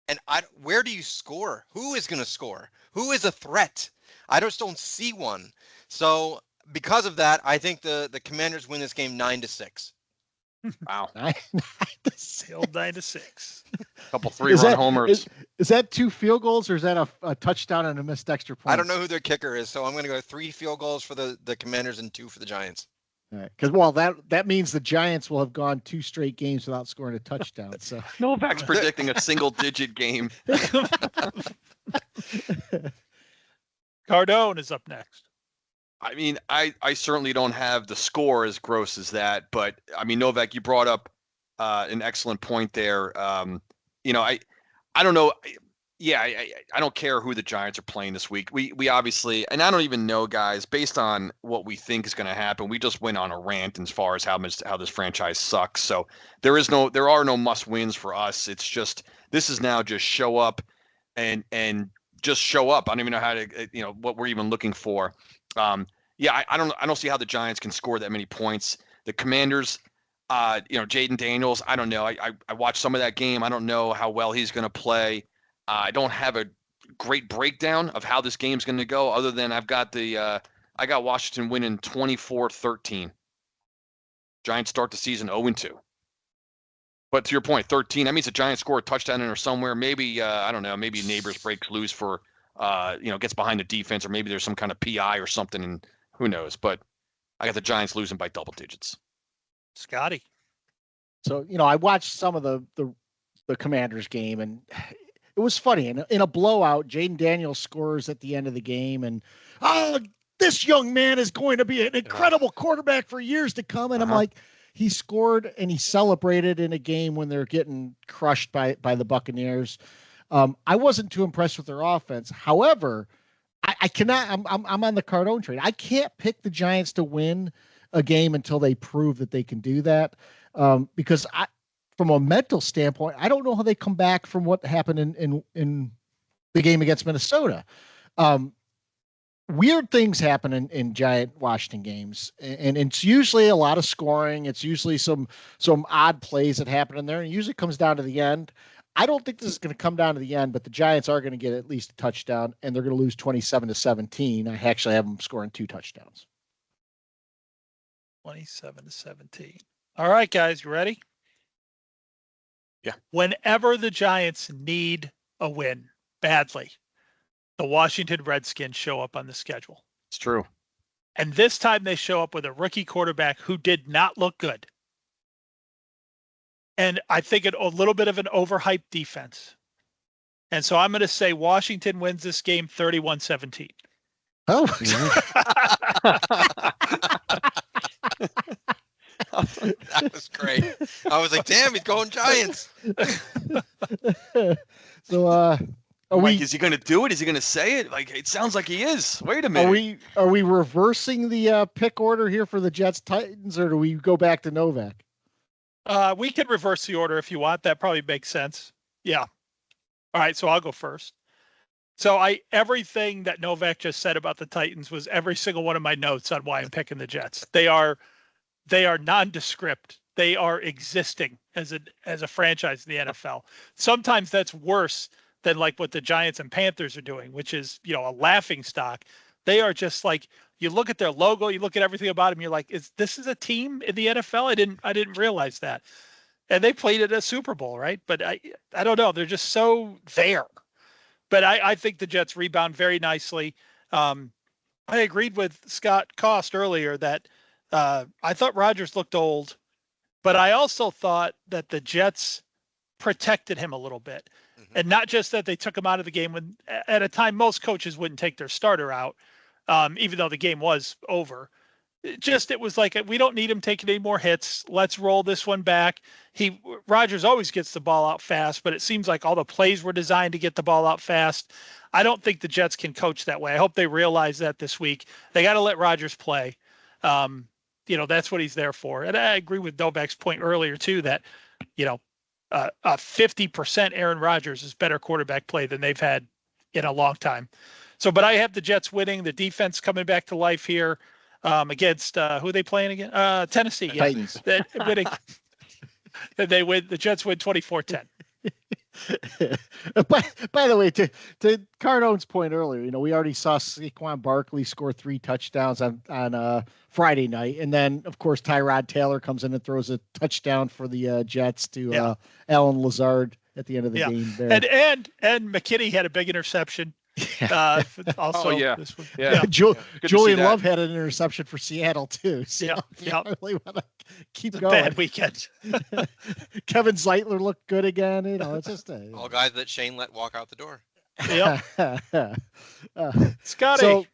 And where do you score? Who is going to score? Who is a threat? I just don't see one. So because of that, I think the Commanders win this game 9-6. Wow. 9-6. Old 9-6. Couple 3-run homers. Is that 2 field goals or is that a touchdown and a missed extra point? I don't know who their kicker is, so I'm going to go 3 field goals for the Commanders and 2 for the Giants. All right, because that means the Giants will have gone 2 straight games without scoring a touchdown. So Novak's predicting a single-digit game. Cardone is up next. I mean, I certainly don't have the score as gross as that, but I mean, Novak, you brought up an excellent point there. I don't know. Yeah, I don't care who the Giants are playing this week. We obviously, and I don't even know, guys, based on what we think is going to happen, we just went on a rant as far as how this franchise sucks. So there are no must wins for us. It's just, this is now just show up and just show up. I don't even know how to, what we're even looking for. I don't see how the Giants can score that many points. The Commanders, Jaden Daniels, I don't know. I watched some of that game. I don't know how well he's going to play. I don't have a great breakdown of how this game's going to go, other than I've got I got Washington winning 24-13. Giants start the season 0-2. But to your point, 13, that means the Giants score a touchdown in or somewhere. Maybe, I don't know, maybe Neighbors breaks loose for, gets behind the defense, or maybe there's some kind of PI or something, and who knows. But I got the Giants losing by double digits. Scotty. So, I watched some of the Commanders game, and it was funny. In a blowout, Jaden Daniels scores at the end of the game, and this young man is going to be an incredible quarterback for years to come. And I'm like, he scored and he celebrated in a game when they're getting crushed by the Buccaneers. I wasn't too impressed with their offense. However, I cannot. I'm on the Cardone train. I can't pick the Giants to win a game until they prove that they can do that. Because from a mental standpoint, I don't know how they come back from what happened in the game against Minnesota. Weird things happen in Giant Washington games, and it's usually a lot of scoring. It's usually some odd plays that happen in there, and it usually comes down to the end. I don't think this is going to come down to the end, but the Giants are going to get at least a touchdown, and they're going to lose 27-17. I actually have them scoring 2 touchdowns. 27-17. All right, guys, you ready? Yeah. Whenever the Giants need a win badly, the Washington Redskins show up on the schedule. It's true. And this time they show up with a rookie quarterback who did not look good. and I think a little bit of an overhyped defense. And so I'm going to say Washington wins this game 31-17. Oh, That was great. I was like, damn, he's going Giants. so are Mike, we? is he going to do it? Is he going to say it? Like, it sounds like he is. Wait a minute. Are we reversing the pick order here for the Jets Titans, or do we go back to Novak? We could reverse the order if you want. That probably makes sense. Yeah. All right, so I'll go first. So everything that Novak just said about the Titans was every single one of my notes on why I'm picking the Jets. They are nondescript. They are existing as a franchise in the NFL. Sometimes that's worse than like what the Giants and Panthers are doing, which is, a laughing stock. They are just like, you look at their logo, you look at everything about them, you're like, this is a team in the NFL? I didn't realize that. And they played at a Super Bowl, right? But I don't know. They're just so there. But I think the Jets rebound very nicely. I agreed with Scott Cost earlier that I thought Rodgers looked old, but I also thought that the Jets protected him a little bit. Mm-hmm. And not just that they took him out of the game when at a time most coaches wouldn't take their starter out, even though the game was over. It was like, we don't need him taking any more hits. Let's roll this one back. Rodgers always gets the ball out fast, but it seems like all the plays were designed to get the ball out fast. I don't think the Jets can coach that way. I hope they realize that this week. They got to let Rodgers play. That's what he's there for. And I agree with Novak's point earlier too, that, a 50% Aaron Rodgers is better quarterback play than they've had in a long time. So, but I have the Jets winning, the defense coming back to life here. Against who are they playing again? Tennessee. Yeah. Titans. Winning. They win. The Jets win 24-10. By the way, to Cardone's point earlier, we already saw Saquon Barkley score 3 touchdowns on Friday night, and then of course Tyrod Taylor comes in and throws a touchdown for the Jets to Alan Lazard at the end of the game. There. And McKinney had a big interception. Also, this one. Julian Love had an interception for Seattle too. So yeah. Really want to keep it's going. Bad weekend. Kevin Zeitler looked good again. It's just all guys that Shane let walk out the door. Yeah. Scotty. So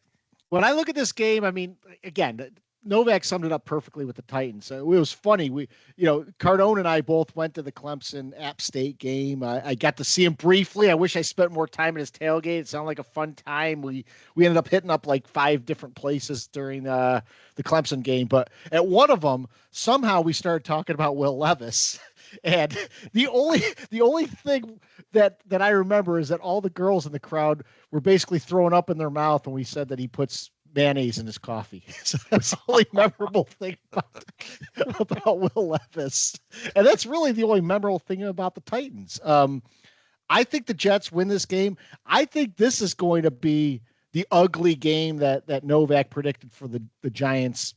when I look at this game, I mean, again, Novak summed it up perfectly with the Titans. So it was funny. Cardone and I both went to the Clemson App State game. I got to see him briefly. I wish I spent more time in his tailgate. It sounded like a fun time. We ended up hitting up like 5 different places during the Clemson game. But at one of them, somehow we started talking about Will Levis. And the only thing that I remember is that all the girls in the crowd were basically throwing up in their mouth when we said that he puts mayonnaise in his coffee. So that's the only memorable thing about Will Levis. And that's really the only memorable thing about the Titans. I think the Jets win this game. I think this is going to be the ugly game that Novak predicted for the Giants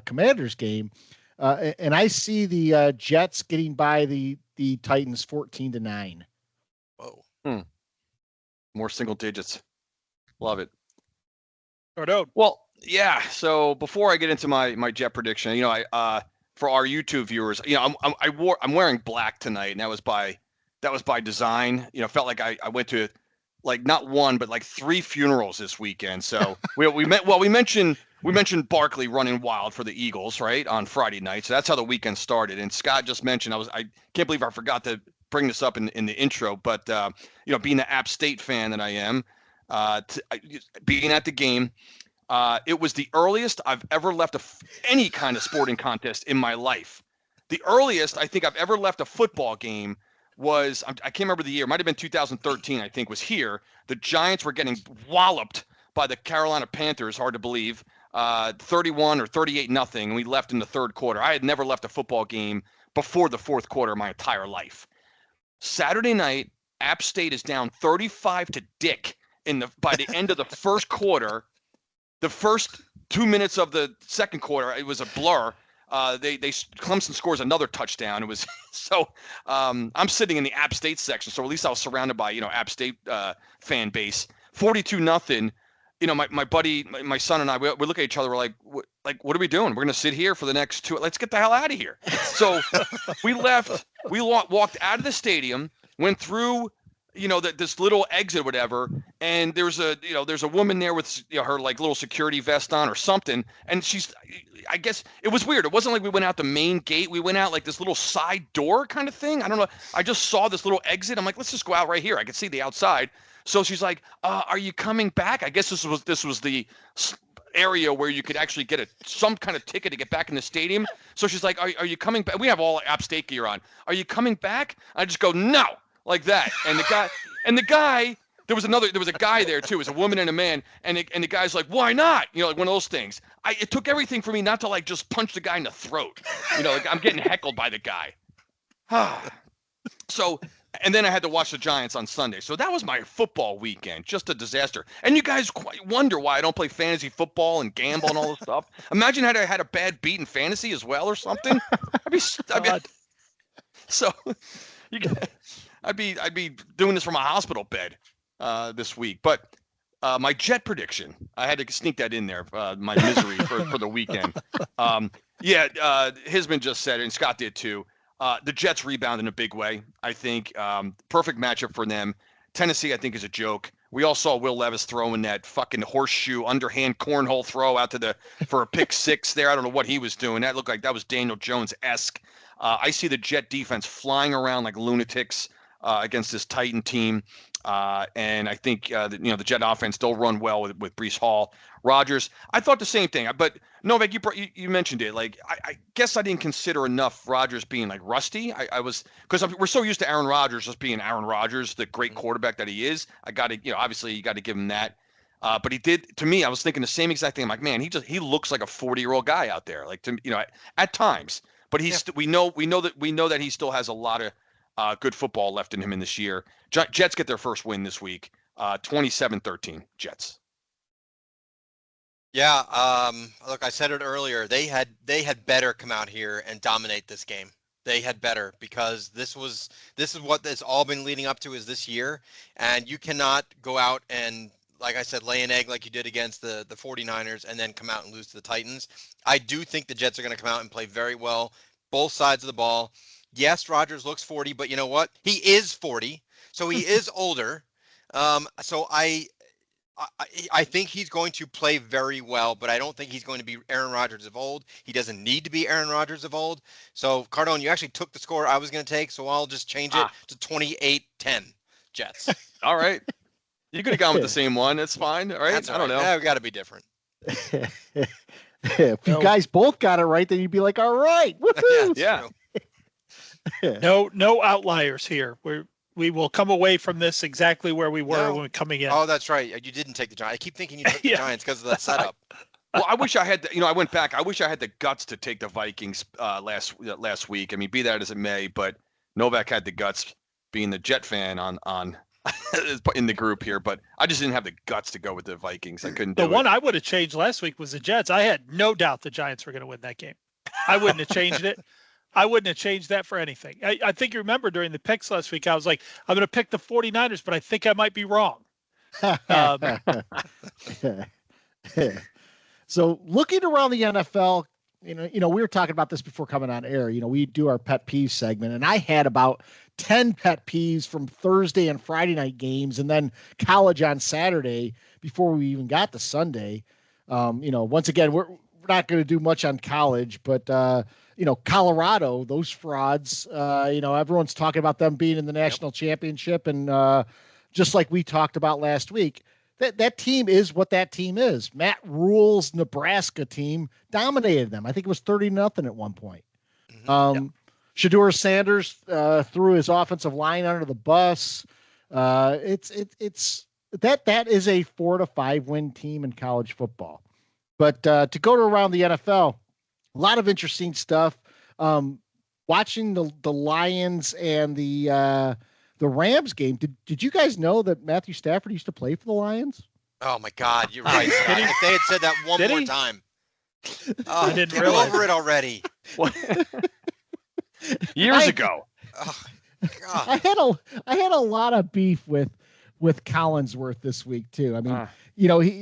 Commanders game. And I see the Jets getting by the Titans 14-9. Whoa. More single digits. Love it. Well, yeah. So before I get into my Jet prediction, for our YouTube viewers, I'm wearing black tonight, and that was by design. Felt like I went to like not one but like 3 funerals this weekend. So we mentioned Barkley running wild for the Eagles, right, on Friday night. So that's how the weekend started. And Scott just mentioned I can't believe I forgot to bring this up in the intro, but being the App State fan that I am. Being at the game, it was the earliest I've ever left any kind of sporting contest in my life. The earliest I think I've ever left a football game was, I can't remember the year, it might have been 2013, I think, was here. The Giants were getting walloped by the Carolina Panthers, hard to believe, 31 or 38-0, and we left in the third quarter. I had never left a football game before the fourth quarter my entire life. Saturday night, App State is down 35 to Dick. By the end of the first quarter, the first 2 minutes of the second quarter, it was a blur. Clemson scores another touchdown. It was so. I'm sitting in the App State section, so at least I was surrounded by App State fan base. 42-0. My buddy, my son and I, we look at each other. We're like, like, what are we doing? We're going to sit here for the next 2. Let's get the hell out of here. So we left. We walked out of the stadium, went through, this little exit or whatever. And there's a woman there with her like little security vest on or something. And I guess it was weird. It wasn't like we went out the main gate. We went out like this little side door kind of thing. I don't know. I just saw this little exit. I'm like, let's just go out right here. I could see the outside. So she's like, are you coming back? I guess this was the area where you could actually get some kind of ticket to get back in the stadium. So she's like, are you coming back? We have all App State gear on. Are you coming back? I just go, no, like that. And the guy, there was a guy there too. It was a woman and a man. And the guy's like, why not? Like one of those things. It took everything for me not to like just punch the guy in the throat. Like I'm getting heckled by the guy. So, and then I had to watch the Giants on Sunday. So that was my football weekend, just a disaster. And you guys wonder why I don't play fantasy football and gamble and all this stuff. Imagine had I had a bad beat in fantasy as well or something. I'd be doing this from a hospital bed this week. But my Jet prediction, I had to sneak that in there. My misery for the weekend. Hisman just said it, and Scott did too. The Jets rebound in a big way, I think. Perfect matchup for them. Tennessee, I think, is a joke. We all saw Will Levis throwing that fucking horseshoe underhand cornhole throw out for a pick six there. I don't know what he was doing. That looked like that was Daniel Jones-esque. I see the Jet defense flying around like lunatics against this Titan team. And I think the Jet offense still run well with Breece Hall. Rodgers, I thought the same thing. But Novak, you mentioned it. Like I guess I didn't consider enough Rodgers being like rusty. I was, because we're so used to Aaron Rodgers just being Aaron Rodgers, the great quarterback that he is. I got to, obviously you got to give him that. But he did, to me, I was thinking the same exact thing. I'm like, man, he looks like a 40-year-old guy out there. Like at times. But we know that he still has a lot of good football left in him in this year. Jets get their first win this week, 27-13 Jets. Yeah, look, I said it earlier. They had better come out here and dominate this game. They had better, because this is what it's all been leading up to is this year, and you cannot go out and, like I said, lay an egg like you did against the 49ers and then come out and lose to the Titans. I do think the Jets are going to come out and play very well, both sides of the ball. Yes, Rodgers looks 40, but you know what? He is 40, so he is older. So I think he's going to play very well, but I don't think he's going to be Aaron Rodgers of old. He doesn't need to be Aaron Rodgers of old. So, Cardone, you actually took the score I was going to take, so I'll just change it to 28-10 Jets. All right. You could have gone with the same one. It's fine. All right. That's I don't know. Yeah, we got to be different. If you guys both got it right, then you'd be like, all right. Woohoo! Yeah. No outliers here. We will come away from this exactly where we were when coming in. Oh, that's right. You didn't take the Giants. I keep thinking you took the Giants because of that setup. Well, I wish I had, I went back. I wish I had the guts to take the Vikings last week. I mean, be that as it may, but Novak had the guts, being the Jet fan on in the group here. But I just didn't have the guts to go with the Vikings. I couldn't do it. The one I would have changed last week was the Jets. I had no doubt the Giants were going to win that game. I wouldn't have changed it. I wouldn't have changed that for anything. I think you remember during the picks last week, I was like, I'm going to pick the 49ers, but I think I might be wrong. So looking around the NFL, we were talking about this before coming on air. We do our pet peeves segment, and I had about 10 pet peeves from Thursday and Friday night games, and then college on Saturday before we even got to Sunday. Once again, we're not going to do much on college, but Colorado, those frauds, everyone's talking about them being in the national championship. And just like we talked about last week, that team is what that team is. Matt Rule's Nebraska team dominated them. I think it was 30-0 at one point. Shedeur Sanders threw his offensive line under the bus. It's that is a 4-5 win team in college football. But to go to around the NFL, a lot of interesting stuff. Watching the Lions and the Rams game. Did you guys know that Matthew Stafford used to play for the Lions? Oh my God, you're right. If they had said that one more time. I didn't get realize over it already. What? Years ago. Oh, God. I had a lot of beef with Collinsworth this week too. I mean,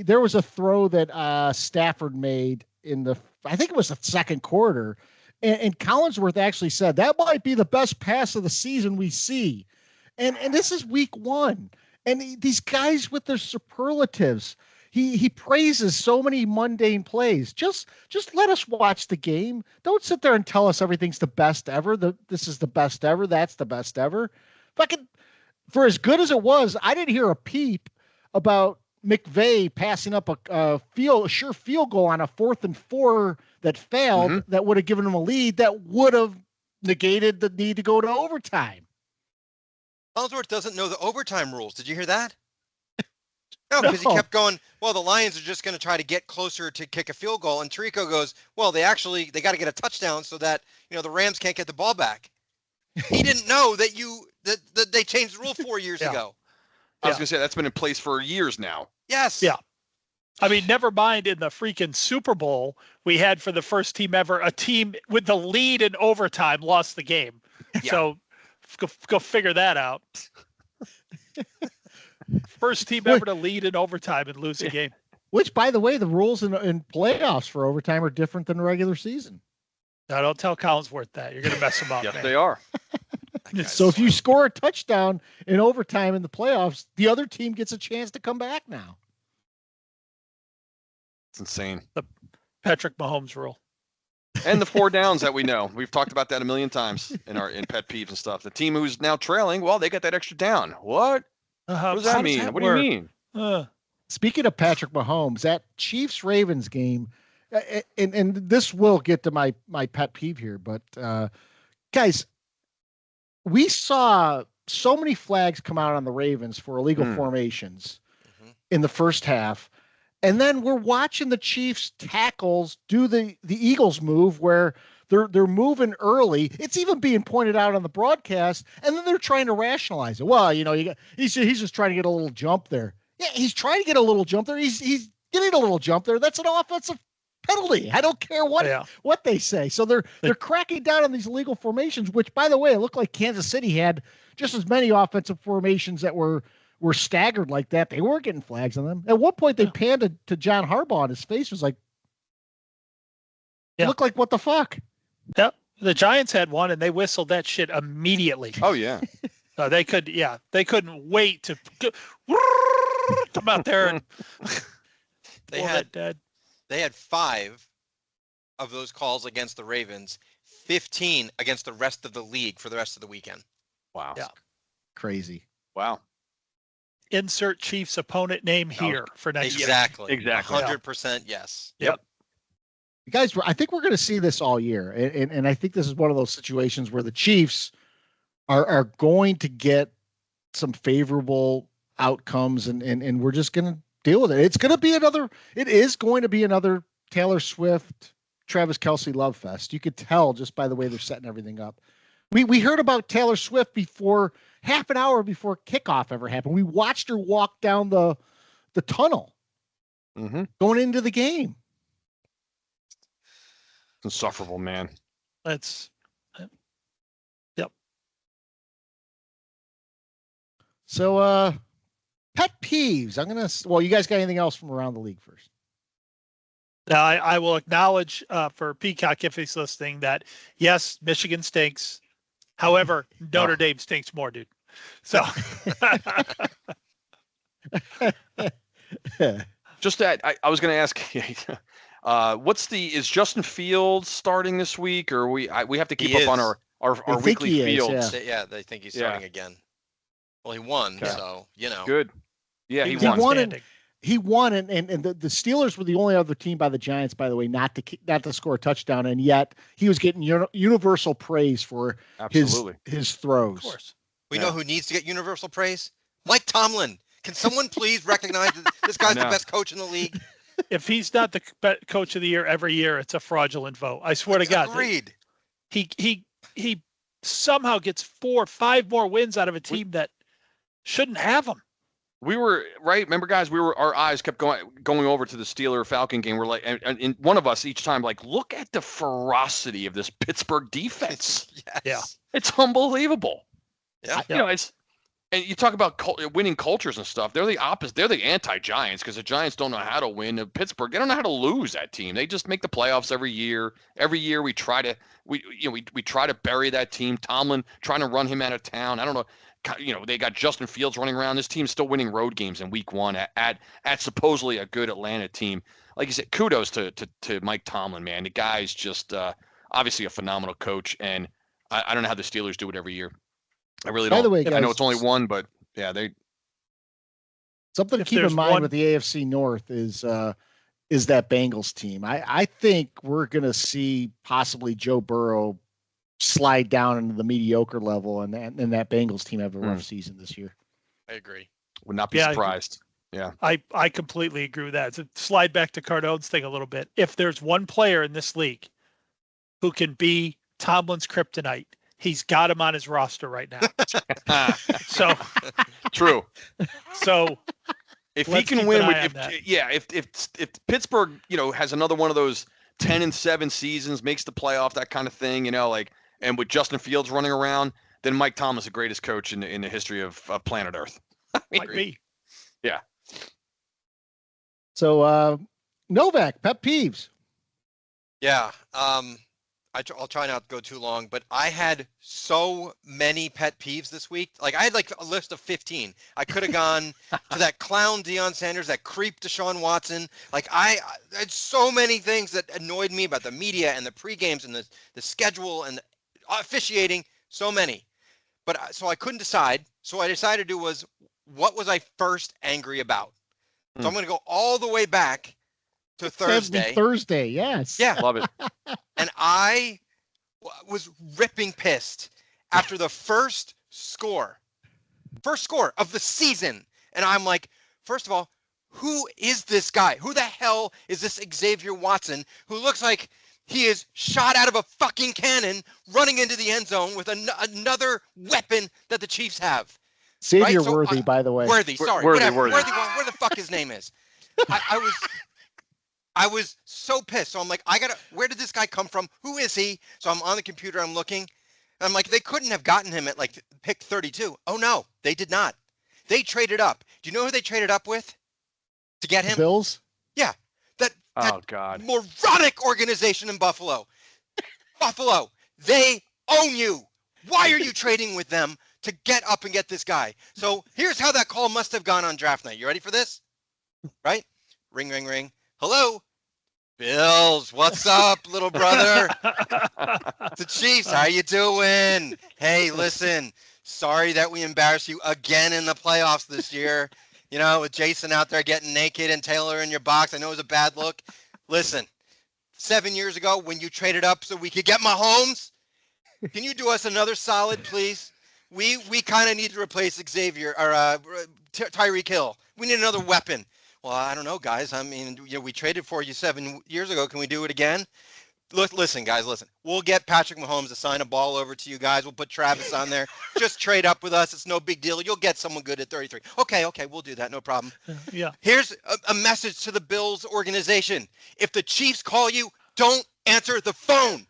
there was a throw that Stafford made in the I think it was the second quarter. And Collinsworth actually said that might be the best pass of the season we see. And this is week 1. And these guys with their superlatives, he praises so many mundane plays. Just let us watch the game. Don't sit there and tell us everything's the best ever. This is the best ever. That's the best ever. For as good as it was, I didn't hear a peep about McVay passing up a sure field goal on a 4th and 4 that failed that would have given him a lead that would have negated the need to go to overtime. Collinsworth doesn't know the overtime rules. Did you hear that? No, because he kept going, well, the Lions are just going to try to get closer to kick a field goal. And Tirico goes, well, they got to get a touchdown so that, the Rams can't get the ball back. He didn't know that they changed the rule 4 years ago. I was going to say, that's been in place for years now. Yes. Yeah. I mean, never mind in the freaking Super Bowl, we had for the first team ever, a team with the lead in overtime lost the game. Yeah. So go figure that out. First team ever to lead in overtime and lose a game. Which, by the way, the rules in playoffs for overtime are different than the regular season. No, don't tell Collinsworth that. You're going to mess him up. Yes, man. they are. So if you score a touchdown in overtime in the playoffs, the other team gets a chance to come back now. It's insane. The Patrick Mahomes rule. And the 4 downs that we know. We've talked about that a million times in Pet Peeves and stuff. The team who's now trailing, well, they got that extra down. What? What does that mean? What do you mean? Speaking of Patrick Mahomes, that Chiefs-Ravens game, and this will get to my pet peeve here, but guys, we saw so many flags come out on the Ravens for illegal formations in the first half. And then we're watching the Chiefs tackles do the Eagles move where they're moving early. It's even being pointed out on the broadcast, and then they're trying to rationalize it. Well, he's just trying to get a little jump there. Yeah, he's trying to get a little jump there. He's getting a little jump there. That's an offensive penalty. I don't care what they say. So they're cracking down on these illegal formations, which, by the way, it looked like Kansas City had just as many offensive formations that were staggered like that. They weren't getting flags on them. At one point, they panned to John Harbaugh, and his face was like, it looked like, what the fuck? Yep. The Giants had one, and they whistled that shit immediately. Oh, yeah. They couldn't wait to come out there and they had 5 of those calls against the Ravens, 15 against the rest of the league for the rest of the weekend. Wow. Yeah. Crazy. Wow. Insert Chiefs opponent name here for next year. Exactly. 100% yes. Yep. Guys, I think we're going to see this all year. And I think this is one of those situations where the Chiefs are going to get some favorable outcomes, and we're just going to deal with it. It is going to be another Taylor Swift, Travis Kelce love fest. You could tell just by the way they're setting everything up. We heard about Taylor Swift before half an hour before kickoff ever happened. We watched her walk down the tunnel going into the game. Insufferable, man. Yep. So, pet peeves. You guys got anything else from around the league first? Now, I will acknowledge for Peacock, if he's listening, that yes, Michigan stinks. However, Notre Dame stinks more, dude. So, just that I was going to ask, is Justin Fields starting this week, or we have to keep up on our weekly Fields? Yeah, they think he's starting again. Well, he won, so Good. Yeah, he won. He won, and the Steelers were the only other team by the Giants, by the way, not to score a touchdown, and yet he was getting universal praise for his throws. Of course. We know who needs to get universal praise? Mike Tomlin. Can someone please recognize that this guy's the best coach in the league? If he's not the coach of the year every year, it's a fraudulent vote. I swear to God. Agreed. He somehow gets 4 or 5 more wins out of a team that shouldn't have them. We were right. Remember, guys, our eyes kept going over to the Steeler-Falcon game. We're like, and one of us each time, like, look at the ferocity of this Pittsburgh defense. Yes. It's unbelievable. Yeah. It's And you talk about winning cultures and stuff. They're the opposite. They're the anti-Giants because the Giants don't know how to win. Pittsburgh, they don't know how to lose that team. They just make the playoffs every year. Every year we try to we try to bury that team. Tomlin trying to run him out of town. I don't know. They got Justin Fields running around. This team's still winning road games in week 1 at supposedly a good Atlanta team. Like you said, kudos to Mike Tomlin, man. The guy's just obviously a phenomenal coach, and I don't know how the Steelers do it every year. I really don't. By the way, guys, I know it's only one, but yeah, something to keep in mind with the AFC North is that Bengals team. I think we're going to see possibly Joe Burrow slide down into the mediocre level, and that Bengals team have a rough season this year. I agree. Would not be surprised. Yeah, I completely agree with that. So slide back to Cardone's thing a little bit. If there's one player in this league who can be Tomlin's kryptonite, he's got him on his roster right now. So true. So if he can win if Pittsburgh, has another one of those 10-7 seasons, makes the playoff, that kind of thing, and with Justin Fields running around, then Mike Tomlin's the greatest coach in the history of planet Earth. Might be. Yeah. So Novak, pet peeves. Yeah. I'll try not to go too long, but I had so many pet peeves this week. Like I had a list of 15. I could have gone to that clown Deion Sanders, that creep Deshaun Watson. Like I had so many things that annoyed me about the media and the pre-games and the schedule and the officiating. So many, but so I couldn't decide. So what I decided to do was, what was I first angry about? So I'm going to go all the way back to Thursday. Thursday, yes. Yeah. Love it. And I was ripping pissed after the first score of the season. And I'm like, first of all, who is this guy? Who the hell is this Xavier Watson who looks like he is shot out of a fucking cannon running into the end zone with another weapon that the Chiefs have? Xavier Worthy, by the way. Worthy, sorry. Worthy. Where the fuck his name is. I was so pissed. So I'm like, where did this guy come from? Who is he? So I'm on the computer, I'm looking. And I'm like, they couldn't have gotten him at pick 32. Oh no, they did not. They traded up. Do you know who they traded up with to get him? The Bills? Yeah. That God. moronic organization in Buffalo. Buffalo, they own you. Why are you trading with them to get up and get this guy? So here's how that call must have gone on draft night. You ready for this? Right? Ring, ring, ring. Hello? Bills, what's up, little brother? The Chiefs, how you doing? Hey, listen, sorry that we embarrassed you again in the playoffs this year. With Jason out there getting naked and Taylor in your box. I know it was a bad look. Listen, 7 years ago when you traded up so we could get Mahomes, can you do us another solid, please? We kind of need to replace Xavier or Tyreek Hill. We need another weapon. Well, I don't know, guys. I mean, we traded for you 7 years ago. Can we do it again? Listen, guys, listen. We'll get Patrick Mahomes to sign a ball over to you guys. We'll put Travis on there. Just trade up with us. It's no big deal. You'll get someone good at 33. Okay, we'll do that. No problem. Yeah. Here's a message to the Bills organization. If the Chiefs call you, don't answer the phone.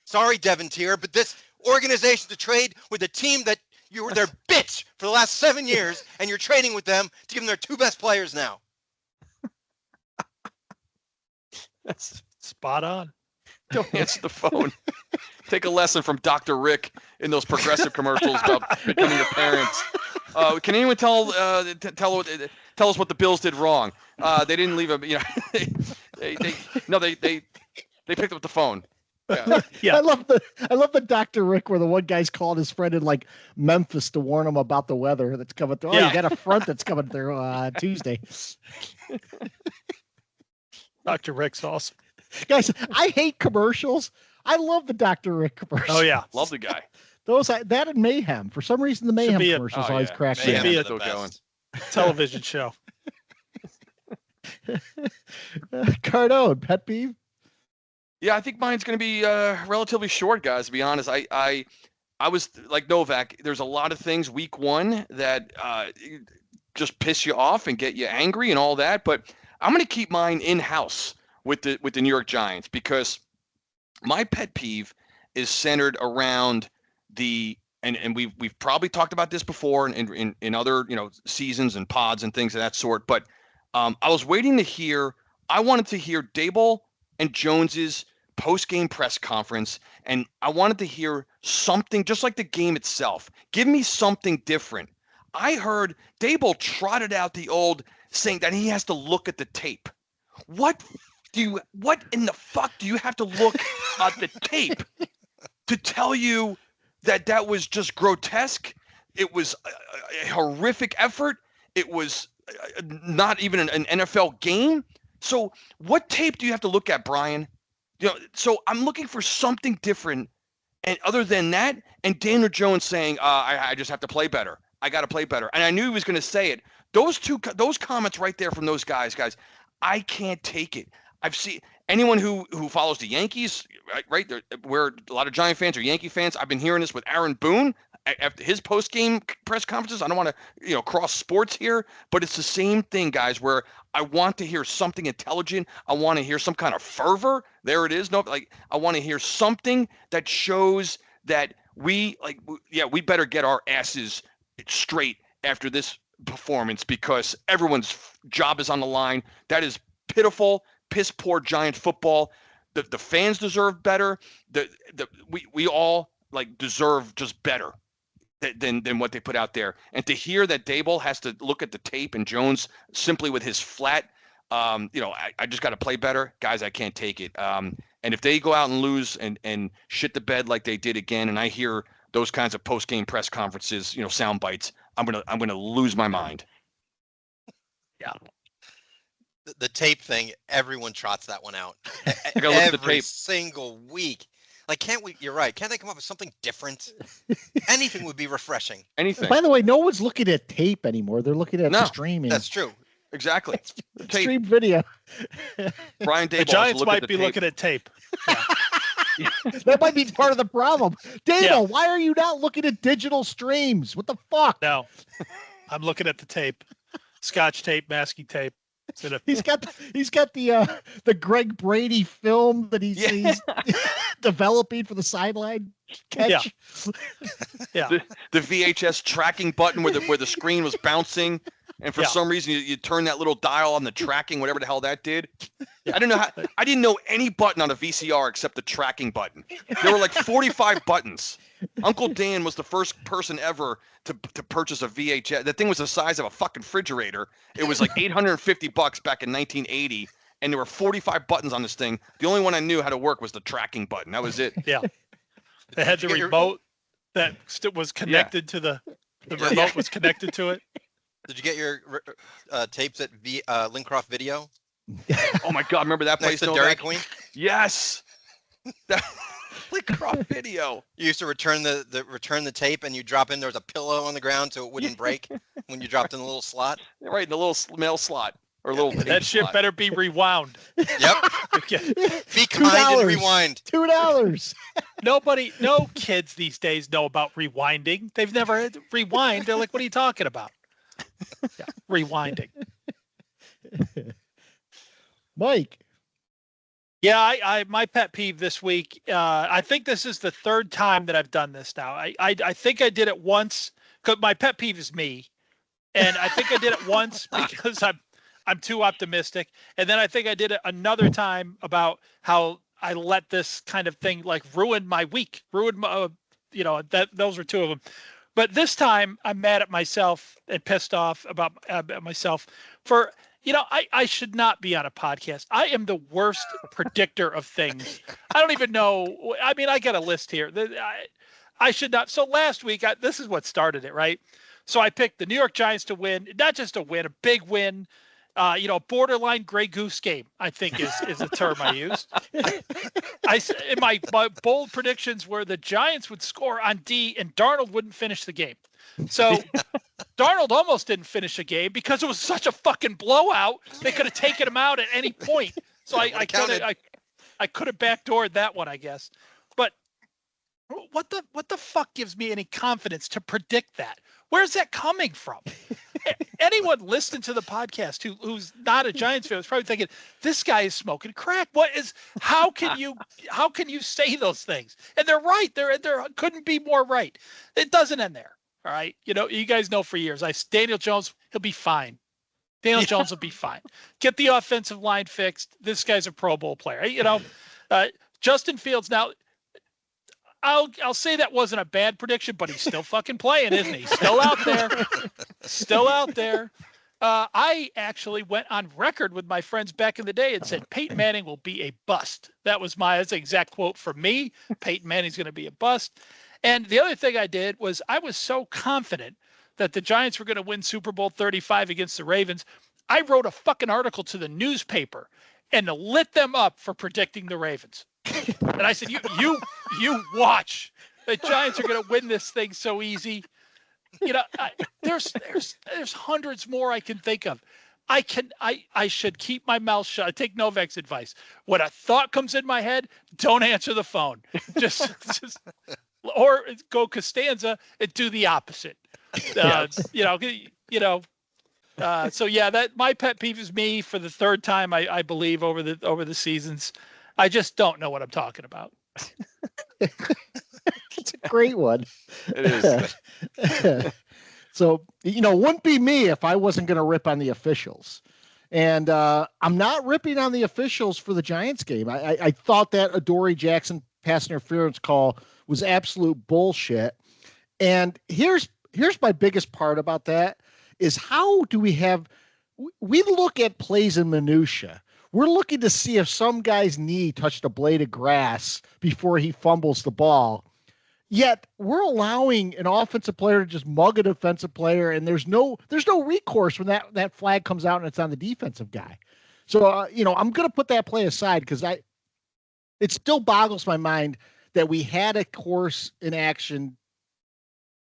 Sorry, Devin Tier, but this organization to trade with a team that you were their bitch for the last 7 years, and you're trading with them to give them their 2 best players now. That's spot on. Don't answer the phone. Take a lesson from Dr. Rick in those progressive commercials about becoming a parent. Can anyone tell us what the Bills did wrong? They didn't leave a. They picked up the phone. Yeah. Yeah. I love the Dr. Rick where the one guy's called his friend in Memphis to warn him about the weather that's coming through. Yeah. You got a front that's coming through Tuesday. Dr. Rick's awesome. Guys, I hate commercials. I love the Dr. Rick commercials. Oh yeah, love the guy. That and Mayhem. For some reason, the Mayhem commercials always crack me Should be up. a television show. Cardone, pet peeve. Yeah, I think mine's going to be relatively short, guys. To be honest, I was like Novak. There's a lot of things week 1 that just piss you off and get you angry and all that. But I'm going to keep mine in house with the New York Giants, because my pet peeve is centered around the and we've probably talked about this before in other seasons and pods and things of that sort. But I was waiting to hear. I wanted to hear Dable and Jones's post-game press conference, and I wanted to hear something just like the game itself. Give me something different. I heard Dable trotted out the old saying that he has to look at the tape. What in the fuck do you have to look at the tape to tell you that was just grotesque? It was a horrific effort. It was not even an NFL game. So what tape do you have to look at, Brian? So I'm looking for something different, and other than that, and Daniel Jones saying, I just have to play better. I got to play better. And I knew he was going to say it. Those comments right there from those guys, I can't take it. I've seen anyone who follows the Yankees, right? Where a lot of Giant fans are Yankee fans. I've been hearing this with Aaron Boone after his post-game press conferences. I don't want to, cross sports here, but it's the same thing, guys, where I want to hear something intelligent. I want to hear some kind of fervor. There it is. I want to hear something that shows that we better get our asses straight after this performance, because everyone's job is on the line. That is pitiful, piss poor Giant football. The fans deserve better. We all deserve just better than what they put out there. And to hear that Dable has to look at the tape and Jones simply with his flat, I just got to play better, guys. I can't take it. And if they go out and lose and shit the bed like they did again, and I hear those kinds of post-game press conferences, sound bites, I'm gonna lose my mind. Yeah. The tape thing, everyone trots that one out. I gotta look at the Every tape. single week. Can't we? You're right. Can't they come up with something different? Anything would be refreshing. Anything. By the way, no one's looking at tape anymore. They're looking at the streaming. That's true. Exactly. Stream video. Brian Dable. The Giants might be looking at tape. Yeah. That might be part of the problem. Dable, why are you not looking at digital streams? What the fuck? No, I'm looking at the tape, Scotch tape, masking tape. He's got the Greg Brady film that he's developing for the sideline catch. Yeah. The VHS tracking button where the screen was bouncing, and for some reason you turn that little dial on the tracking, whatever the hell that did. I didn't know any button on a VCR except the tracking button. There were 45 buttons. Uncle Dan was the first person ever to purchase a VHS. That thing was the size of a fucking refrigerator. It was $850 back in 1980, and there were 45 buttons on this thing. The only one I knew how to work was the tracking button. That was it. Yeah. They had the remote that was connected to the remote was connected to it. Did you get your tapes at Lincroft Video? Oh my God! Remember that place? Next to Dairy Queen? Yes. Lincroft Video. You used to return the tape, and you drop in. There was a pillow on the ground so it wouldn't break when you dropped in the little slot. Right in the little mail slot or little. That shit slot. better be rewound. Yep. Okay. Be kind and rewind. $2. No kids these days know about rewinding. They've never had to rewind. They're like, what are you talking about? Yeah, rewinding. Mike. Yeah, I my pet peeve this week. I think this is the third time that I've done this now. I think I did it once because my pet peeve is me, and I think I did it once because I'm too optimistic, and then I think I did it another time about how I let this kind of thing ruin my week, ruin my, those were two of them. But this time I'm mad at myself and pissed off about myself for. I should not be on a podcast. I am the worst predictor of things. I don't even know. I mean, I got a list here. I should not. So last week, this is what started it, right? So I picked the New York Giants to win, not just a win, a big win. Borderline Grey Goose game, I think is the term I used. My bold predictions were the Giants would score on D and Darnold wouldn't finish the game. So Darnold almost didn't finish the game because it was such a fucking blowout. They could have taken him out at any point. So I could have backdoored that one, I guess. But what the fuck gives me any confidence to predict that? Where's that coming from? anyone listening to the podcast who's not a Giants fan is probably thinking, this guy is smoking crack. How can you say those things? And they're right. There couldn't be more right. It doesn't end there. All right. You guys know for years, Daniel Jones, he'll be fine. Daniel Jones will be fine. Get the offensive line fixed. This guy's a Pro Bowl player. Justin Fields now. I'll say that wasn't a bad prediction, but he's still fucking playing, isn't he? Still out there. Still out there. I actually went on record with my friends back in the day and said Peyton Manning will be a bust. That's the exact quote from me. Peyton Manning's going to be a bust. And the other thing I did was I was so confident that the Giants were going to win Super Bowl 35 against the Ravens. I wrote a fucking article to the newspaper and lit them up for predicting the Ravens. And I said, you watch. The Giants are going to win this thing so easy. There's hundreds more I can think of. I should keep my mouth shut. I take Novak's advice. When a thought comes in my head, don't answer the phone. Just or go Costanza and do the opposite. So yeah, that my pet peeve is me for the third time, I believe over the seasons. I just don't know what I'm talking about. It's a great one. It is. So, wouldn't be me if I wasn't going to rip on the officials. And I'm not ripping on the officials for the Giants game. I thought that Adoree Jackson pass interference call was absolute bullshit. And here's my biggest part about that is how do we look at plays in minutia. We're looking to see if some guy's knee touched a blade of grass before he fumbles the ball. Yet we're allowing an offensive player to just mug a defensive player, and there's no recourse when that flag comes out and it's on the defensive guy. So I'm going to put that play aside because it still boggles my mind that we had a course in action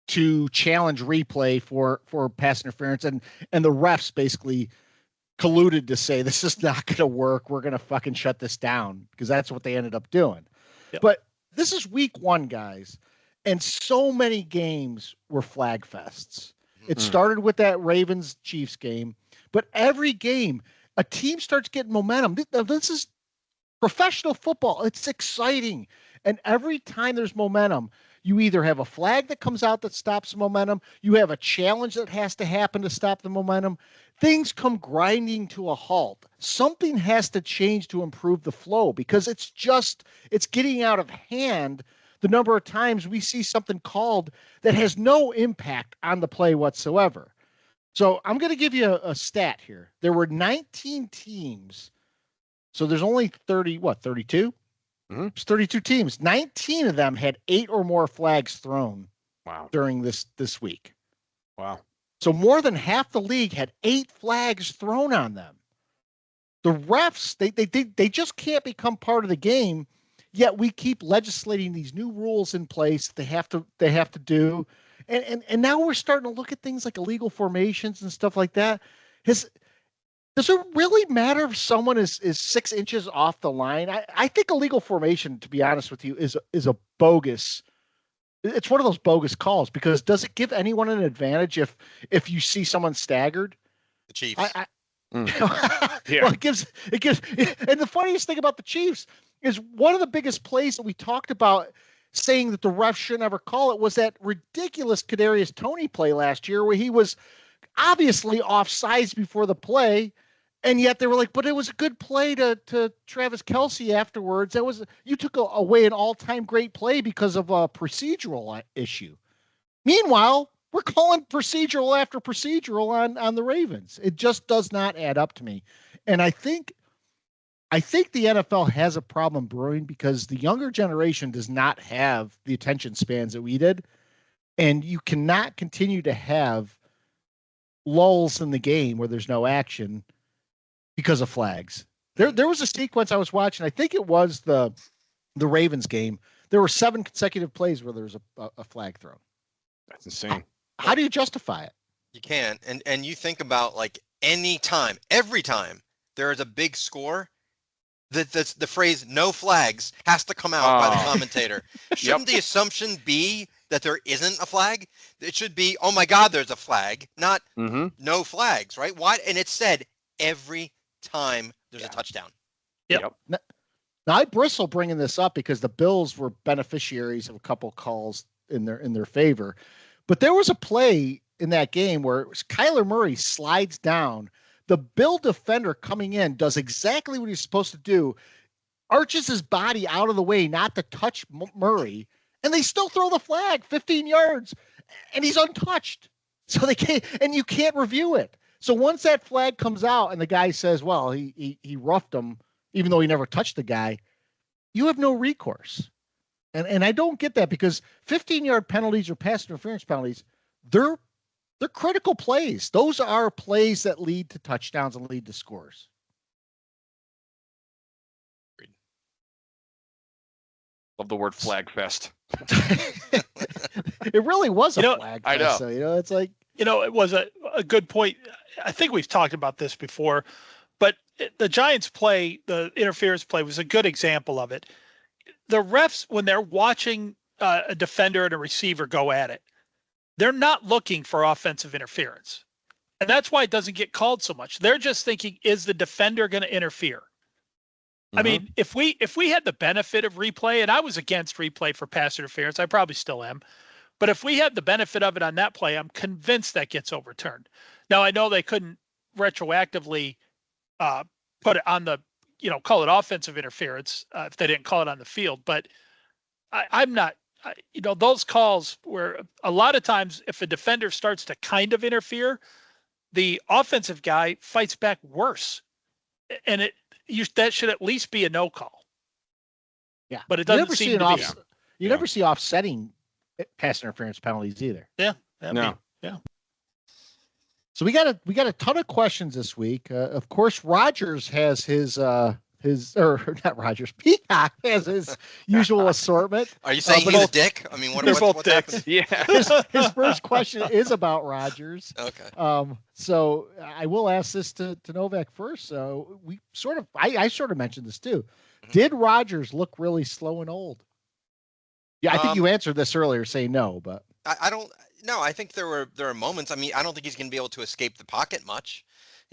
to challenge replay for pass interference, and the refs basically colluded to say this is not going to work. We're going to fucking shut this down because that's what they ended up doing. Yep. But this is week 1, guys. And so many games were flag fests. It started with that Ravens-Chiefs game, but every game, a team starts getting momentum. This is professional football. It's exciting. And every time there's momentum, you either have a flag that comes out that stops the momentum, you have a challenge that has to happen to stop the momentum. Things come grinding to a halt. Something has to change to improve the flow because it's getting out of hand the number of times we see something called that has no impact on the play whatsoever. So I'm going to give you a stat here. There were 19 teams. So there's only 32? Mm-hmm. It's 32 teams. 19 of them had 8 or more flags thrown. Wow. During this week. Wow. So more than half the league had 8 flags thrown on them. The refs, they just can't become part of the game. Yet we keep legislating these new rules in place they have to do. And now we're starting to look at things like illegal formations and stuff like that. Does it really matter if someone is 6 inches off the line? I think illegal formation, to be honest with you, is a bogus. It's one of those bogus calls because does it give anyone an advantage if you see someone staggered? The Chiefs. Yeah. Well, it gives. And the funniest thing about the Chiefs is one of the biggest plays that we talked about saying that the refs should never call it was that ridiculous Kadarius Toney play last year where he was obviously offsides before the play, and yet they were like, but it was a good play to Travis Kelce afterwards. You took away an all-time great play because of a procedural issue. Meanwhile, we're calling procedural after procedural on the Ravens. It just does not add up to me. And I think the NFL has a problem brewing because the younger generation does not have the attention spans that we did. And you cannot continue to have lulls in the game where there's no action because of flags. There was a sequence I was watching. I think it was the Ravens game. There were 7 consecutive plays where there was a flag thrown. That's insane. How do you justify it? You can't. And you think about like every time there is a big score, the phrase "no flags" has to come out by the commentator. Shouldn't the assumption be that there isn't a flag. It should be, oh my God, there's a flag, not no flags, right? Why? And it's said every time there's a touchdown. Yep. Now, I bristle bringing this up because the Bills were beneficiaries of a couple calls in their favor. But there was a play in that game where Kyler Murray slides down. The Bill defender coming in does exactly what he's supposed to do, arches his body out of the way not to touch Murray, and they still throw the flag 15 yards, and he's untouched. So they can't, and you can't review it. So once that flag comes out and the guy says, well, he roughed him, even though he never touched the guy, you have no recourse. And I don't get that, because 15-yard penalties or pass interference penalties, they're critical plays. Those are plays that lead to touchdowns and lead to scores. Love the word flag fest. It really was a flag fest. I know. So, it's like, it was a good point. I think we've talked about this before, but the Giants play, the interference play, was a good example of it. The refs, when they're watching a defender and a receiver go at it, they're not looking for offensive interference. And that's why it doesn't get called so much. They're just thinking, is the defender going to interfere? I mean, if we had the benefit of replay, and I was against replay for pass interference, I probably still am. But if we had the benefit of it on that play, I'm convinced that gets overturned. Now, I know they couldn't retroactively put it on the, call it offensive interference if they didn't call it on the field. But I'm not, those calls where a lot of times if a defender starts to kind of interfere, the offensive guy fights back worse. And that should at least be a no call. Yeah. But it doesn't seem to be. You never see offsetting pass interference penalties either. Yeah. No. Yeah. So we got a ton of questions this week. Of course, Rogers has not Rogers. Peacock has his usual assortment. Are you saying he's a dick? I mean, what's happening? Yeah. His first question is about Rogers. Okay. So I will ask this to Novak first. So I sort of mentioned this too. Did Rogers look really slow and old? Yeah, I think you answered this earlier, saying no, but I don't. No, I think there are moments. I mean, I don't think he's going to be able to escape the pocket much.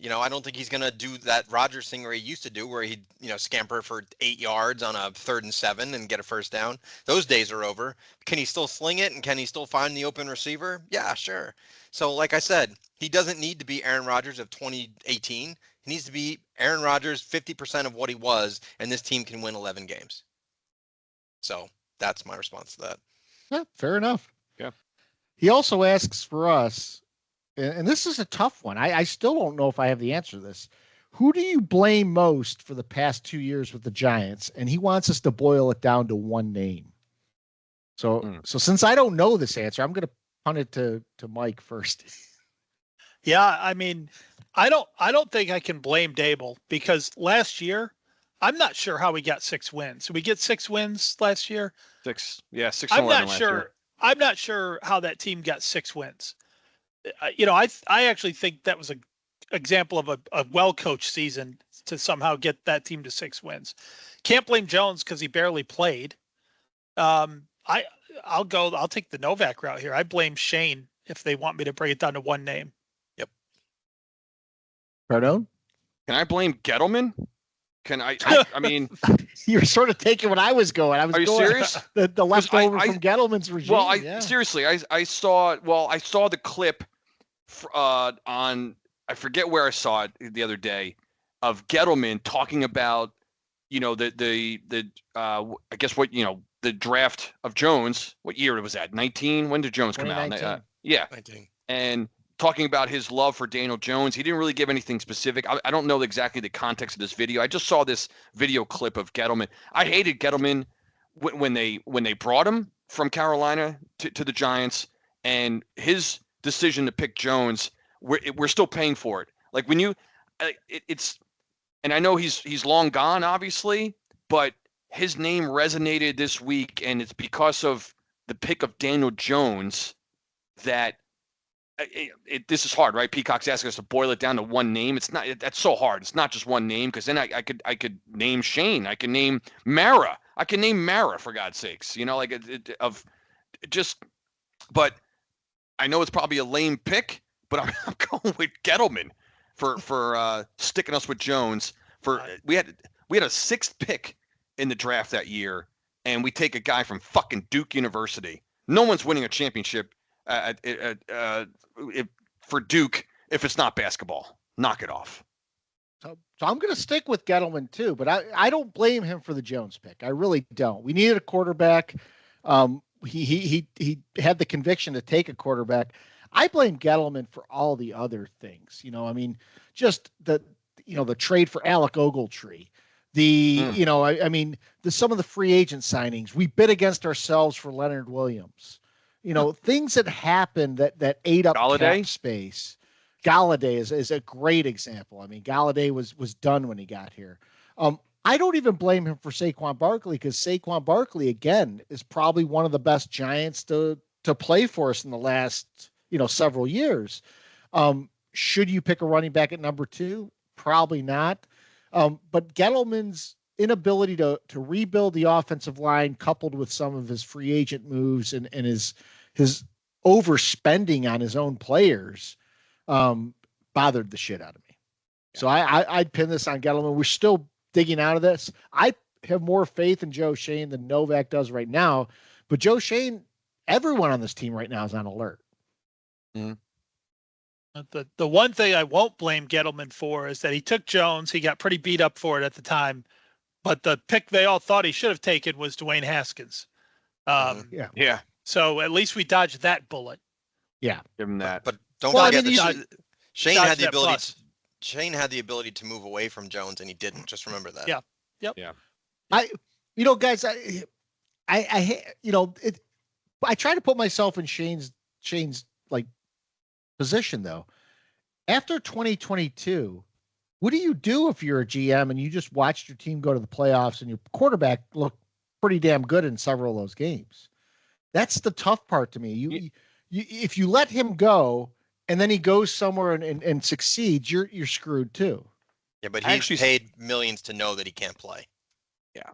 I don't think he's going to do that Rodgers thing where he used to do, where he'd, scamper for 8 yards on a 3rd and 7 and get a first down. Those days are over. Can he still sling it, and can he still find the open receiver? Yeah, sure. So like I said, he doesn't need to be Aaron Rodgers of 2018. He needs to be Aaron Rodgers 50% of what he was, and this team can win 11 games. So that's my response to that. Yeah, fair enough. Yeah. He also asks for us, and this is a tough one. I still don't know if I have the answer to this. Who do you blame most for the past 2 years with the Giants? And he wants us to boil it down to one name. So since I don't know this answer, I'm going to punt it to Mike first. Yeah, I mean, I don't think I can blame Dable, because last year, I'm not sure how we got 6 wins. Did we get 6 wins last year? 6. Yeah, 6. I'm not sure. I'm not sure how that team got 6 wins. I actually think that was an example of a well-coached season to somehow get that team to 6 wins. Can't blame Jones because he barely played. I'll take the Novak route here. I blame Shane if they want me to bring it down to one name. Yep. Cardone? Can I blame Gettleman? Can I mean, you're sort of taking what I was going. Are you serious? The leftover from Gettleman's regime. Well, seriously, I saw the clip on, I forget where I saw it the other day, of Gettleman talking about, the I guess what, the draft of Jones. What year was that? 19? When did Jones come out? Yeah. 19. And talking about his love for Daniel Jones. He didn't really give anything specific. I don't know exactly the context of this video. I just saw this video clip of Gettleman. I hated Gettleman when they brought him from Carolina to the Giants, and his decision to pick Jones, we're still paying for it. Like when you, it's, and I know he's long gone, obviously, but his name resonated this week, and it's because of the pick of Daniel Jones that. This is hard, right? Peacock's asking us to boil it down to one name. It's not. That's so hard. It's not just one name, because then I could name Shane. I can name Mara. I can name Mara, for God's sakes. But I know it's probably a lame pick, but I'm going with Gettleman for sticking us with Jones. We had a 6th pick in the draft that year, and we take a guy from fucking Duke University. No one's winning a championship for Duke if it's not basketball. Knock it off. So I'm going to stick with Gettleman too, but I don't blame him for the Jones pick. I really don't. We needed a quarterback. He had the conviction to take a quarterback. I blame Gettleman for all the other things. I mean, just the trade for Alec Ogletree, some of the free agent signings. We bid against ourselves for Leonard Williams. Things that happened that ate up cap space. Galladay is a great example. I mean, Galladay was done when he got here. I don't even blame him for Saquon Barkley, because Saquon Barkley, again, is probably one of the best Giants to play for us in the last, several years. Should you pick a running back at number 2? Probably not. But Gettleman's inability to rebuild the offensive line, coupled with some of his free agent moves and his overspending on his own players, bothered the shit out of me. So I'd pin this on Gettleman. We're still digging out of this. I have more faith in Joe Shane than Novak does right now, but Joe Shane, everyone on this team right now is on alert. Mm-hmm. The one thing I won't blame Gettleman for is that he took Jones. He got pretty beat up for it at the time, but the pick they all thought he should have taken was Dwayne Haskins. Yeah. So at least we dodged that bullet. Yeah. Give him that. But don't forget that Shane had the ability. Shane had the ability to move away from Jones, and he didn't. Just remember that. Yeah. Yep. Yeah. Guys, I try to put myself in Shane's like position though. After 2022, what do you do if you're a GM and you just watched your team go to the playoffs and your quarterback looked pretty damn good in several of those games? That's the tough part to me. You if you let him go and then he goes somewhere and succeeds, you're screwed too. Yeah, but he's paid millions to know that he can't play. Yeah.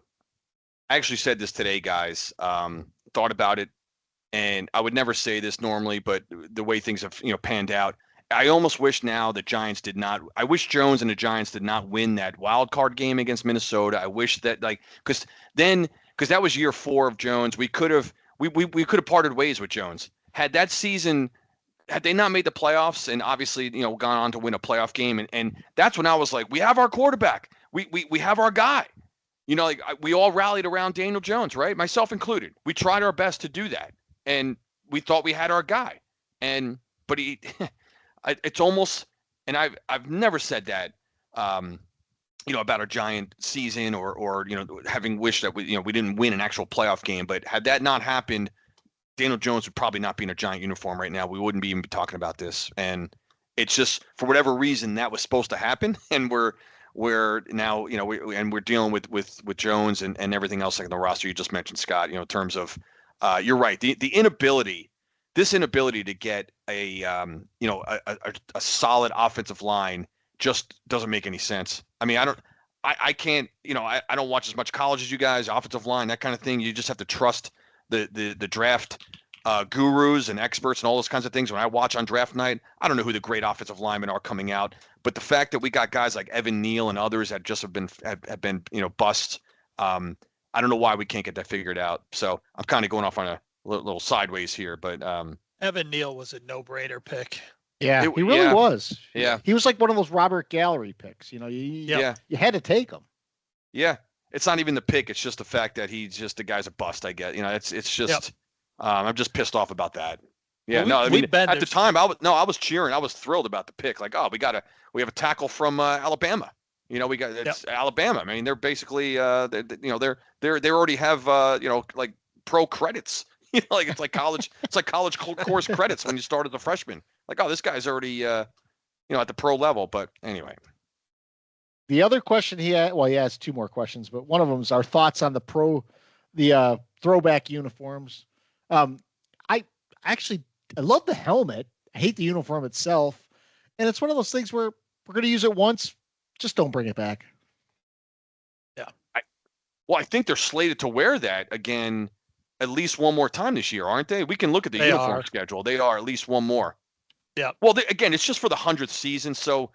I actually said this today, guys. Thought about it, and I would never say this normally, but the way things have panned out, I almost wish now the Giants did not. I wish Jones and the Giants did not win that wild card game against Minnesota. I wish that because that was year 4 of Jones. We could have parted ways with Jones had that season. Had they not made the playoffs and obviously, gone on to win a playoff game. And that's when I was like, we have our quarterback. We have our guy. We all rallied around Daniel Jones, right? Myself included. We tried our best to do that. And we thought we had our guy. But it's almost, and I've never said that, about our Giant season or having wished that we didn't win an actual playoff game. But had that not happened, Daniel Jones would probably not be in a Giant uniform right now. We wouldn't be even talking about this. And it's just, for whatever reason, that was supposed to happen. And we're now, we're dealing with Jones and everything else like in the roster you just mentioned, Scott, in terms of, you're right. The inability to get a solid offensive line just doesn't make any sense. I mean, I can't, I don't watch as much college as you guys, offensive line, that kind of thing. You just have to trust the draft gurus and experts and all those kinds of things. When I watch on draft night, I don't know who the great offensive linemen are coming out, but the fact that we got guys like Evan Neal and others that just have been busts. I don't know why we can't get that figured out. So I'm kind of going off on a little sideways here, but Evan Neal was a no-brainer pick. Yeah, he really was. Yeah, he was like one of those Robert Gallery picks. You had to take him. Yeah, it's not even the pick; it's just the fact that the guy's a bust. I get. It's just. Yep. I'm just pissed off about that. Yeah, at the time, I was cheering. I was thrilled about the pick. Like, oh, we have a tackle from Alabama. Alabama. I mean, they're basically, they already have, like pro credits. It's like college course credits when you start as a freshman. Like, oh, this guy's already, at the pro level. But anyway. The other question he has 2 more questions, but one of them is our thoughts on the throwback uniforms. I love the helmet. I hate the uniform itself. And it's one of those things where we're going to use it once. Just don't bring it back. Yeah. I think they're slated to wear that again at least one more time this year, aren't they? We can look at the They uniform are. schedule. They are at least one more. Yeah. Well, again, it's just for the 100th season. So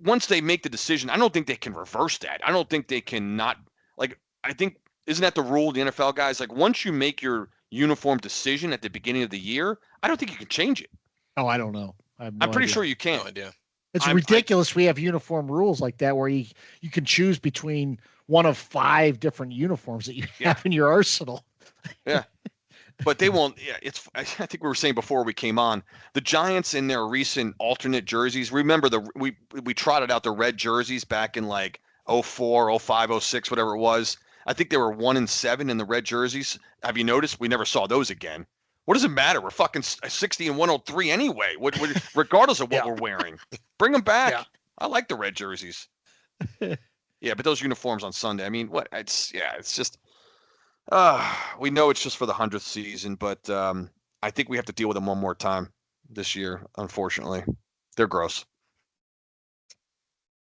once they make the decision, I don't think they can reverse that. I don't think they can not. Like, I think, isn't that the rule of the NFL guys? Like, once you make your uniform decision at the beginning of the year, I don't think you can change it. Oh, I don't know. I'm pretty sure you can. No idea. It's ridiculous. We have uniform rules like that where you can choose between one of 5 different uniforms that you have in your arsenal. Yeah. But they won't. Yeah, I think we were saying before we came on, the Giants in their recent alternate jerseys. Remember we trotted out the red jerseys back in like 04, 05, 06, whatever it was. I think they were 1-7 in the red jerseys. Have you noticed? We never saw those again. What does it matter? We're fucking 60 and 103 anyway. Regardless of what we're wearing, bring them back. Yeah. I like the red jerseys. Yeah, but those uniforms on Sunday. I mean, what? It's just. We know it's just for the 100th season, but I think we have to deal with them one more time this year. Unfortunately, they're gross.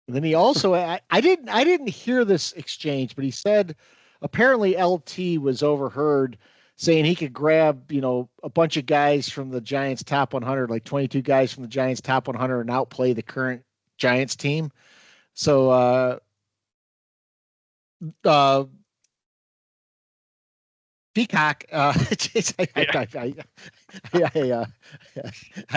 And then he also, I didn't hear this exchange, but he said apparently LT was overheard saying he could grab, a bunch of guys from the Giants top 100, like 22 guys from the Giants top 100 and outplay the current Giants team. So, Peacock, I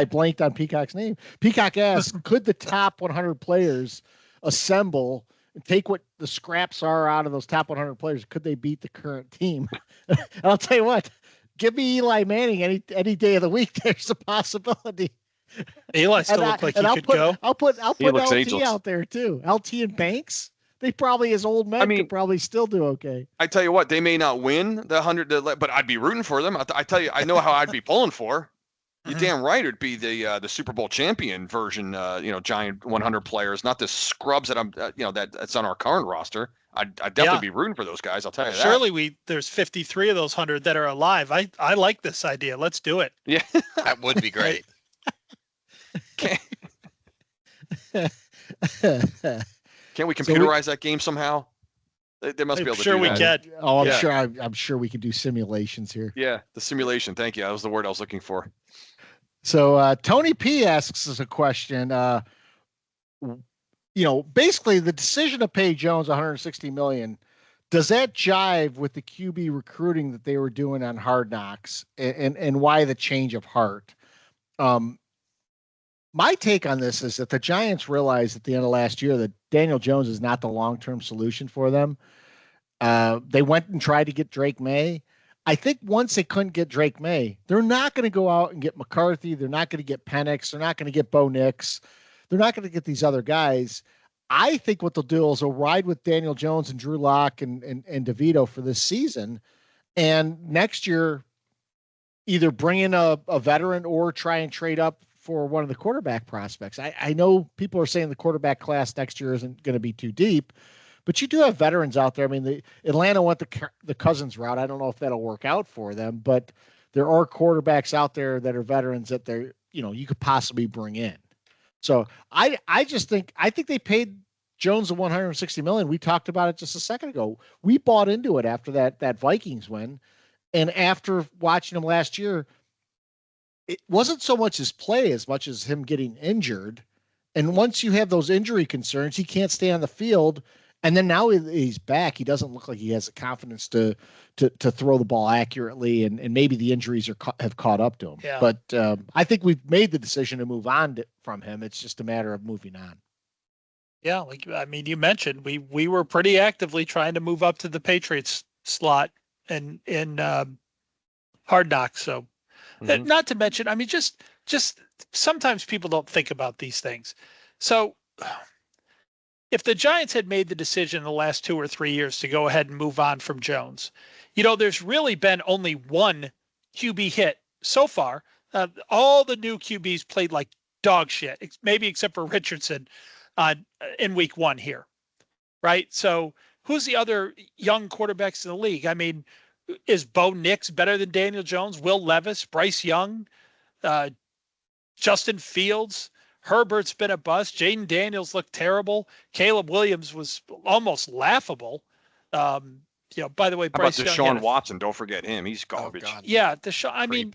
blanked on Peacock's name. Peacock asked, could the top 100 players assemble and take what the scraps are out of those top 100 players? Could they beat the current team? And I'll tell you what, give me Eli Manning any day of the week. There's a possibility. Eli still looked like he could go. I'll put LT Angels out there too. LT and Banks. They probably, as old men, could probably still do okay. I tell you what, they may not win the 100, but I'd be rooting for them. I tell you, I know how I'd be pulling for. You're damn right. It'd be the Super Bowl champion version, Giant 100 players, not the scrubs that that's on our current roster. I'd definitely be rooting for those guys. I'll tell you that. Surely there's 53 of those 100 that are alive. I like this idea. Let's do it. Yeah, that would be great. Can't we computerize that game somehow? They must be able to do that. We can. Oh, I'm sure we could do simulations here. Yeah, the simulation. Thank you. That was the word I was looking for. So Tony P asks us a question. Basically the decision to pay Jones $160 million, does that jive with the QB recruiting that they were doing on Hard Knocks, and why the change of heart? My take on this is that the Giants realized at the end of last year that Daniel Jones is not the long-term solution for them. They went and tried to get Drake May. I think once they couldn't get Drake May, they're not going to go out and get McCarthy. They're not going to get Penix. They're not going to get Bo Nix. They're not going to get these other guys. I think what they'll do is they'll ride with Daniel Jones and Drew Lock and DeVito for this season. And next year, either bring in a veteran or try and trade up for one of the quarterback prospects. I know people are saying the quarterback class next year isn't going to be too deep, but you do have veterans out there. I mean, Atlanta went the Cousins route. I don't know if that'll work out for them, but there are quarterbacks out there that are veterans that you could possibly bring in. So I think they paid Jones the $160 million. We talked about it just a second ago. We bought into it after that Vikings win, and after watching him last year, it wasn't so much his play as much as him getting injured. And once you have those injury concerns, he can't stay on the field. And then now he's back. He doesn't look like he has the confidence to throw the ball accurately. And maybe the injuries have caught up to him. Yeah. But I think we've made the decision to move on from him. It's just a matter of moving on. Yeah. You mentioned we were pretty actively trying to move up to the Patriots slot in Hard Knocks. So, not to mention, just sometimes people don't think about these things. So if the Giants had made the decision in the last 2 or 3 years to go ahead and move on from Jones, there's really been only one QB hit so far. All the new QBs played like dog shit, maybe except for Richardson in week 1 here. Right. So who's the other young quarterbacks in the league? Is Bo Nix better than Daniel Jones? Will Levis, Bryce Young, Justin Fields, Herbert's been a bust. Jaden Daniels looked terrible. Caleb Williams was almost laughable. By the way, How about Bryce Young Deshaun had Watson? Don't forget him. He's garbage. God. Yeah, I mean,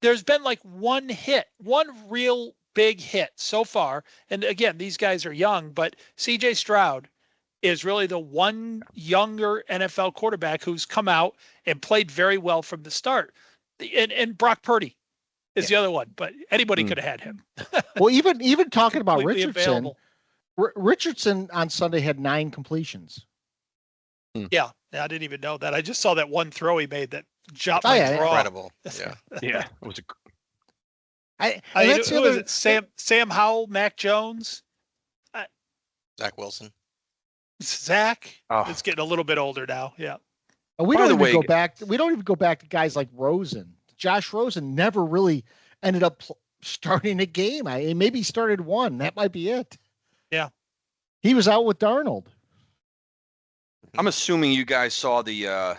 there's been like one real big hit so far. And again, these guys are young, but CJ Stroud is really the one younger NFL quarterback who's come out and played very well from the start. And Brock Purdy is the other one, but anybody could have had him. Well, even talking about Completely Richardson, available. Richardson on Sunday had 9 completions. Yeah, I didn't even know that. I just saw that one throw he made that dropped Oh, my yeah, draw. Incredible. Yeah. Yeah, it was I mean, that's the who is other- it? Sam Howell, Mac Jones, Zach Wilson. Zach. Oh. It's getting a little bit older now. Yeah. And we By don't the even way- go back. We don't even go back to guys like Rosen. Josh Rosen never really ended up starting a game. Maybe he started one. That might be it. Yeah. He was out with Darnold. I'm assuming you guys saw the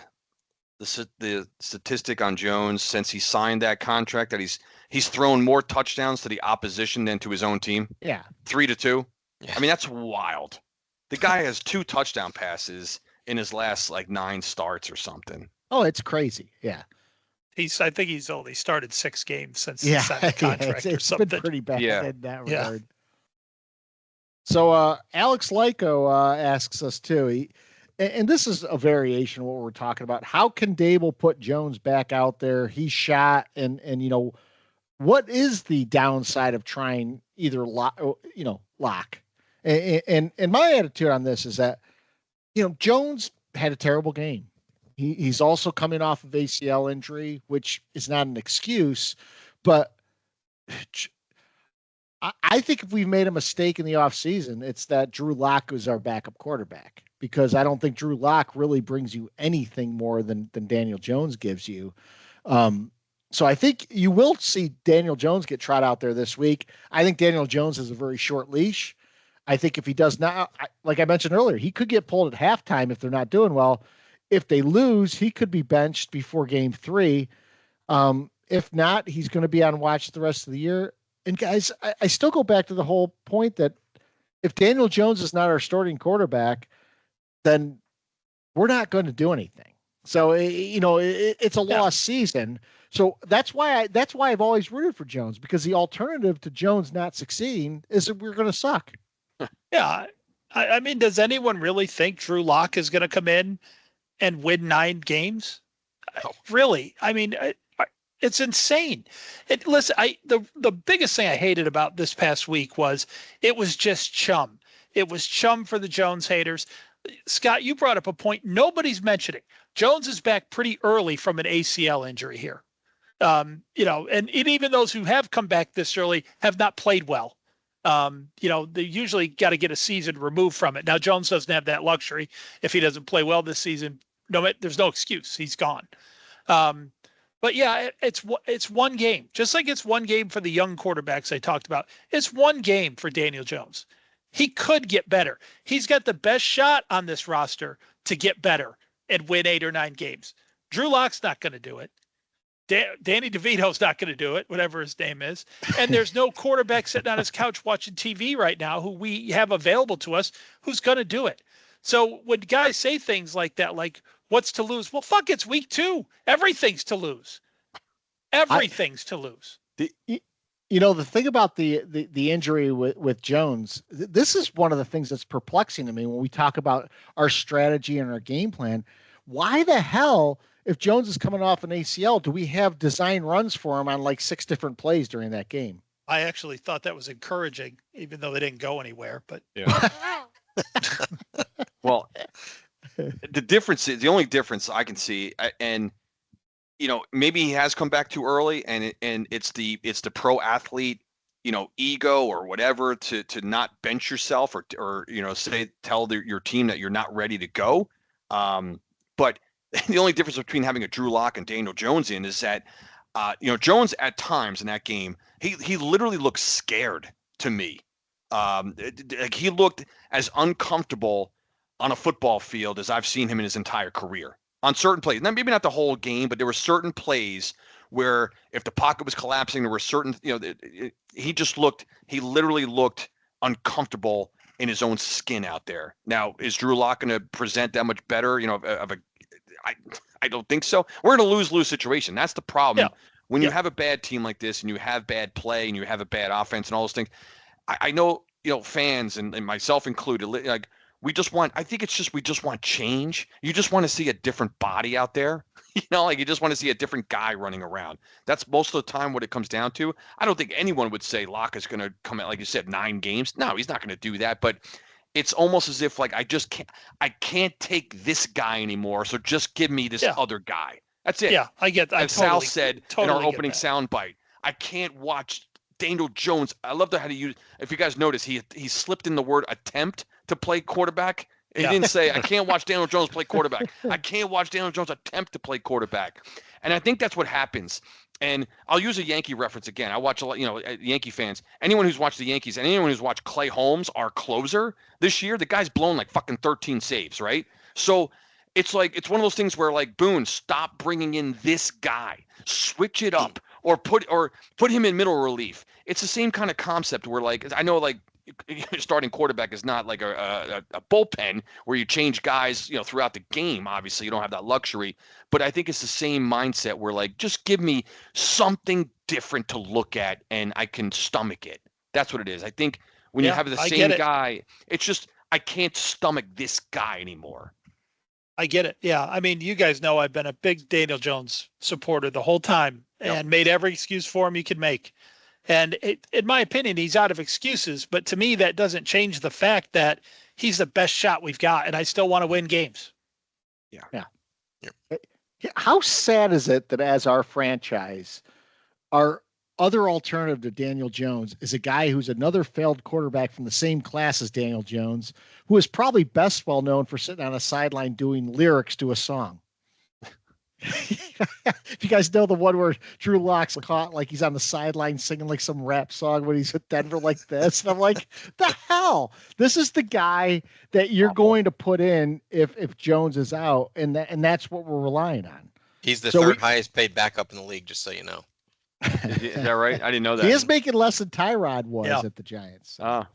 statistic on Jones since he signed that contract that he's thrown more touchdowns to the opposition than to his own team. Yeah. 3-2. Yeah. I mean, that's wild. The guy has 2 touchdown passes in his last 9 starts or something. Oh, it's crazy. Yeah. I think he's only started 6 games since he Yeah. signed the contract or it's something. been pretty bad Yeah. in that Yeah. regard. So Alex Lyko asks us too. And this is a variation of what we're talking about. How can Dable put Jones back out there? He's shot, and what is the downside of trying either lock? And my attitude on this is that Jones had a terrible game. He's also coming off of ACL injury, which is not an excuse, but I think if we've made a mistake in the offseason, it's that Drew Lock was our backup quarterback, because I don't think Drew Lock really brings you anything more than Daniel Jones gives you. So I think you will see Daniel Jones get trot out there this week. I think Daniel Jones has a very short leash. I think if he does not, like I mentioned earlier, he could get pulled at halftime if they're not doing well. If they lose, he could be benched before game 3. If not, he's going to be on watch the rest of the year. And guys, I still go back to the whole point that if Daniel Jones is not our starting quarterback, then we're not going to do anything. So, it's a lost season. So that's why I've always rooted for Jones, because the alternative to Jones not succeeding is that we're going to suck. Yeah. I mean, does anyone really think Drew Lock is going to come in and win 9 games? No. Really? I mean, it's insane. Listen, the biggest thing I hated about this past week was it was just chum. It was chum for the Jones haters. Scott, you brought up a point nobody's mentioning. Jones is back pretty early from an ACL injury here. And even those who have come back this early have not played well. They usually got to get a season removed from it. Now, Jones doesn't have that luxury. If he doesn't play well this season, there's no excuse. He's gone. But yeah, it's one game, just like it's one game for the young quarterbacks I talked about. It's one game for Daniel Jones. He could get better. He's got the best shot on this roster to get better and win 8 or 9 games. Drew Lock's not going to do it. Danny DeVito's not going to do it, whatever his name is. And there's no quarterback sitting on his couch watching TV right now who we have available to us who's going to do it. So when guys say things like that, like, what's to lose? Well, fuck, it's week 2. Everything's to lose. Everything's to lose. The thing about the injury with Jones, this is one of the things that's perplexing to me when we talk about our strategy and our game plan. Why the hell, if Jones is coming off an ACL, do we have design runs for him on 6 different plays during that game? I actually thought that was encouraging, even though they didn't go anywhere. But yeah. Well, the only difference I can see, and maybe he has come back too early, and it's the pro athlete, ego or whatever to not bench yourself or tell your team that you're not ready to go. But the only difference between having a Drew Lock and Daniel Jones in is that, Jones at times in that game, he literally looked scared to me. He looked as uncomfortable on a football field as I've seen him in his entire career. On certain plays, now maybe not the whole game, but there were certain plays where if the pocket was collapsing, there were certain, he literally looked uncomfortable in his own skin out there. Now, is Drew Lock going to present that much better, of I don't think so. We're in a lose-lose situation. That's the problem. Yeah. When you have a bad team like this and you have bad play and you have a bad offense and all those things, I know, fans and myself included, like we just want, I think it's just, we just want change. You just want to see a different body out there. Like you just want to see a different guy running around. That's most of the time what it comes down to. I don't think anyone would say Locke is going to come out, like you said, 9 games. No, he's not going to do that. But it's almost as if like, I can't take this guy anymore. So just give me this other guy. That's it. Yeah, I get that. As Sal said in our opening soundbite, I can't watch Daniel Jones. I love how to use. If you guys notice, he slipped in the word attempt to play quarterback. He didn't say I can't watch Daniel Jones play quarterback. I can't watch Daniel Jones attempt to play quarterback. And I think that's what happens. And I'll use a Yankee reference again. I watch a lot, Yankee fans. Anyone who's watched the Yankees and anyone who's watched Clay Holmes, our closer this year, the guy's blown like fucking 13 saves, right? So it's like, it's one of those things where like, Boone, stop bringing in this guy, switch it up, or put him in middle relief. It's the same kind of concept where like, I know like starting quarterback is not like a bullpen where you change guys, throughout the game. Obviously you don't have that luxury, but I think it's the same mindset where like, just give me something different to look at and I can stomach it. That's what it is. I think when you have the same guy, it's just, I can't stomach this guy anymore. I get it. Yeah. I mean, you guys know I've been a big Daniel Jones supporter the whole time and made every excuse for him you could make. And in my opinion, he's out of excuses. But to me, that doesn't change the fact that he's the best shot we've got. And I still want to win games. Yeah. How sad is it that as our franchise, our other alternative to Daniel Jones is a guy who's another failed quarterback from the same class as Daniel Jones, who is probably best well known for sitting on a sideline doing lyrics to a song. If you guys know the one where Drew Lock's caught like he's on the sideline singing like some rap song when he's at Denver like this. And I'm like, the hell? This is the guy that you're going to put in if Jones is out, and that's what we're relying on. He's the third highest paid backup in the league, just so you know. Is that right? I didn't know that. He is making less than Tyrod was at the Giants. By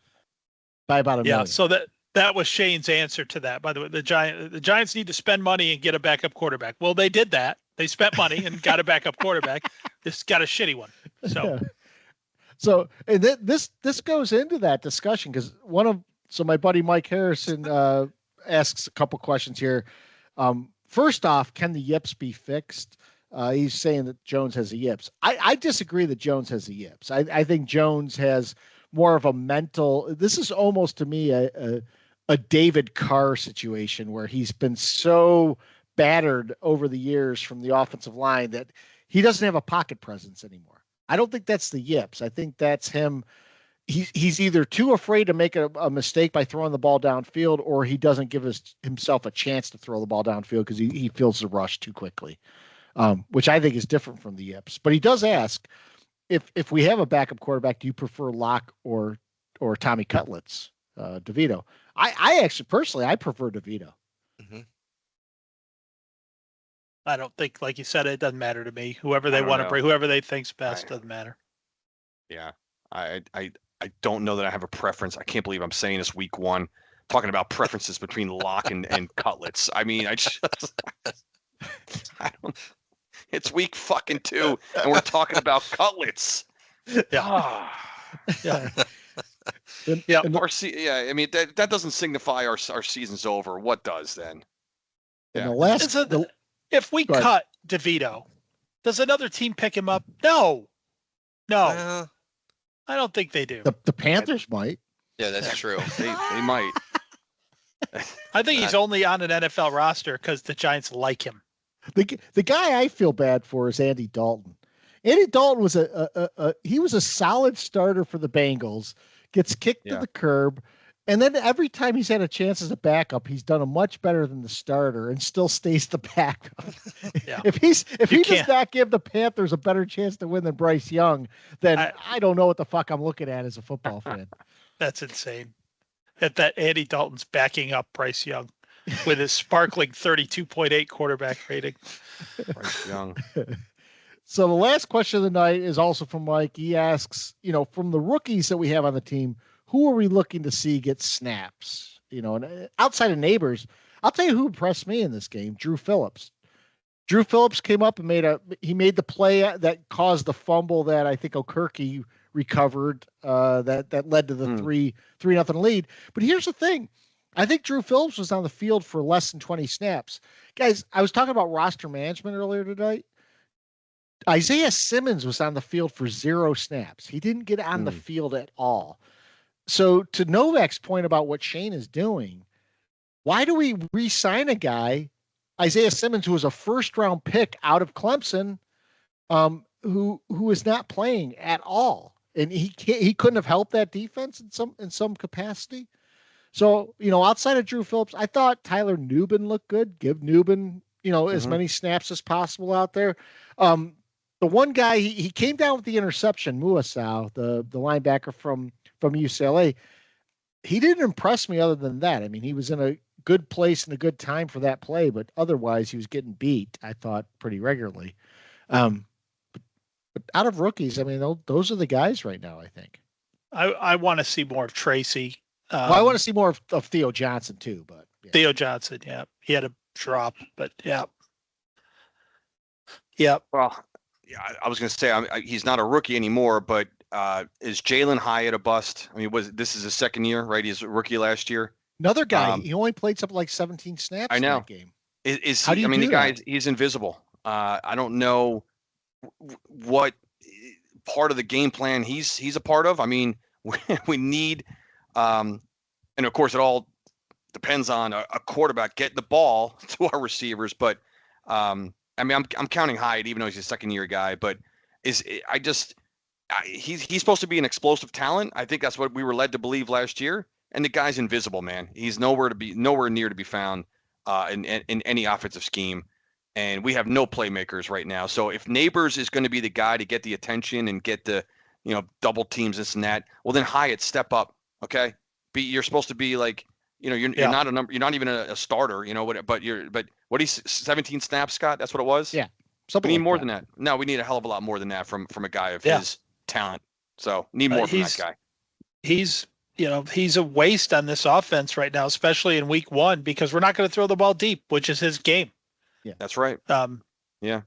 about $1 million. So that was Shane's answer to that. By the way, the Giants need to spend money and get a backup quarterback. Well, they did that. They spent money and got a backup quarterback. This got a shitty one. So and this goes into that discussion because my buddy Mike Harrison asks a couple questions here. First off, can the yips be fixed? He's saying that Jones has the yips. I disagree that Jones has the yips. I think Jones has more of a mental. This is almost to me a David Carr situation where he's been so battered over the years from the offensive line that he doesn't have a pocket presence anymore. I don't think that's the yips. I think that's him. He's either too afraid to make a mistake by throwing the ball downfield, or he doesn't give himself a chance to throw the ball downfield because he feels the rush too quickly, which I think is different from the yips. But he does ask, if we have a backup quarterback, do you prefer Locke or Tommy Cutlets, DeVito? I actually personally I prefer DeVito. Mm-hmm. I don't think, like you said, it doesn't matter to me. Whoever they want to bring, whoever they think's best, doesn't matter. Yeah, I don't know that I have a preference. I can't believe I'm saying this week one, talking about preferences between Locke and Cutlets. I mean, I don't. It's week fucking 2, and we're talking about Cutlets. Yeah. Yeah. I mean, that doesn't signify our season's over. What does then? Yeah. If we cut DeVito, does another team pick him up? No. I don't think they do. The Panthers might. Yeah, that's true. They might. I think he's only on an NFL roster because the Giants like him. The guy I feel bad for is Andy Dalton. Andy Dalton was he was a solid starter for the Bengals, gets kicked to the curb, and then every time he's had a chance as a backup, he's done a much better than the starter and still stays the backup. Yeah. If he does not give the Panthers a better chance to win than Bryce Young, then I don't know what the fuck I'm looking at as a football fan. That's insane. That Andy Dalton's backing up Bryce Young with his sparkling 32.8 quarterback rating. Bryce Young. So the last question of the night is also from Mike. He asks, from the rookies that we have on the team, who are we looking to see get snaps? And outside of Neighbors, I'll tell you who impressed me in this game, Drew Phillips. Drew Phillips came up and made the play that caused the fumble that I think Okirky recovered, that led to the 3-0 lead. But here's the thing. I think Drew Phillips was on the field for less than 20 snaps. Guys, I was talking about roster management earlier tonight. Isaiah Simmons was on the field for 0 snaps. He didn't get on the field at all. So to Novak's point about what Shane is doing, why do we re-sign a guy, Isaiah Simmons, who was a first-round pick out of Clemson, who is not playing at all, and he couldn't have helped that defense in some capacity. So, outside of Drew Phillips, I thought Tyler Nubin looked good. Give Nubin, as many snaps as possible out there. The one guy, he came down with the interception, Muasau, the linebacker from UCLA. He didn't impress me other than that. I mean, he was in a good place and a good time for that play, but otherwise he was getting beat, I thought, pretty regularly. But out of rookies, I mean, those are the guys right now, I think. I want to see more of Tracy. I want to see more of Theo Johnson too, but yeah. Theo Johnson, yeah, he had a drop, but yeah. Well, yeah, I was going to say he's not a rookie anymore, but is Jalen Hyatt a bust? I mean, this is his second year, right? He's a rookie last year. Another guy, he only played something like 17 snaps in that game. How do you do that? He's invisible. I don't know what part of the game plan he's a part of. I mean, we need, and of course, it all depends on a quarterback getting the ball to our receivers. But I mean, I'm counting Hyatt, even though he's a second-year guy. But he's supposed to be an explosive talent. I think that's what we were led to believe last year. And the guy's invisible, man. He's nowhere near to be found in any offensive scheme. And we have no playmakers right now. So if Neighbors is going to be the guy to get the attention and get the, double teams, this and that, well, then Hyatt, step up. Okay. You're supposed to be like, you're not a number. You're not even a starter, but what he's 17 snaps, Scott. That's what it was. Yeah. We need more than that. No, we need a hell of a lot more than that from a guy of his talent. So need more from that guy. He's a waste on this offense right now, especially in week 1, because we're not going to throw the ball deep, which is his game. Yeah, that's right. Yeah.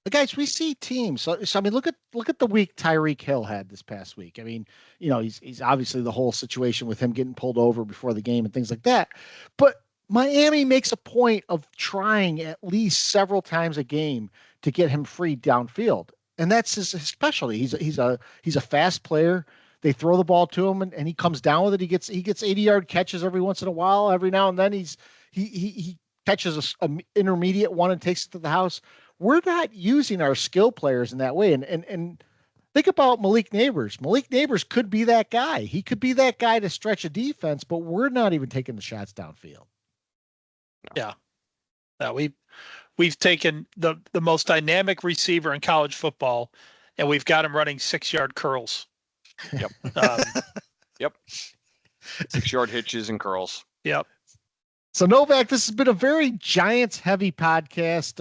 But guys, we see teams. So I mean, look at the week Tyreek Hill had this past week. I mean, he's obviously the whole situation with him getting pulled over before the game and things like that. But Miami makes a point of trying at least several times a game to get him free downfield, and that's his specialty. He's a fast player. They throw the ball to him, and he comes down with it. He gets 80-yard catches every once in a while. Every now and then he catches a intermediate one and takes it to the house. We're not using our skill players in that way. And think about Malik Neighbors. Malik Neighbors could be that guy. He could be that guy to stretch a defense, but we're not even taking the shots downfield. Yeah. No, we've taken the most dynamic receiver in college football, and we've got him running 6-yard curls. Yep. Yep. 6-yard hitches and curls. Yep. So Novak, this has been a very Giants-heavy podcast.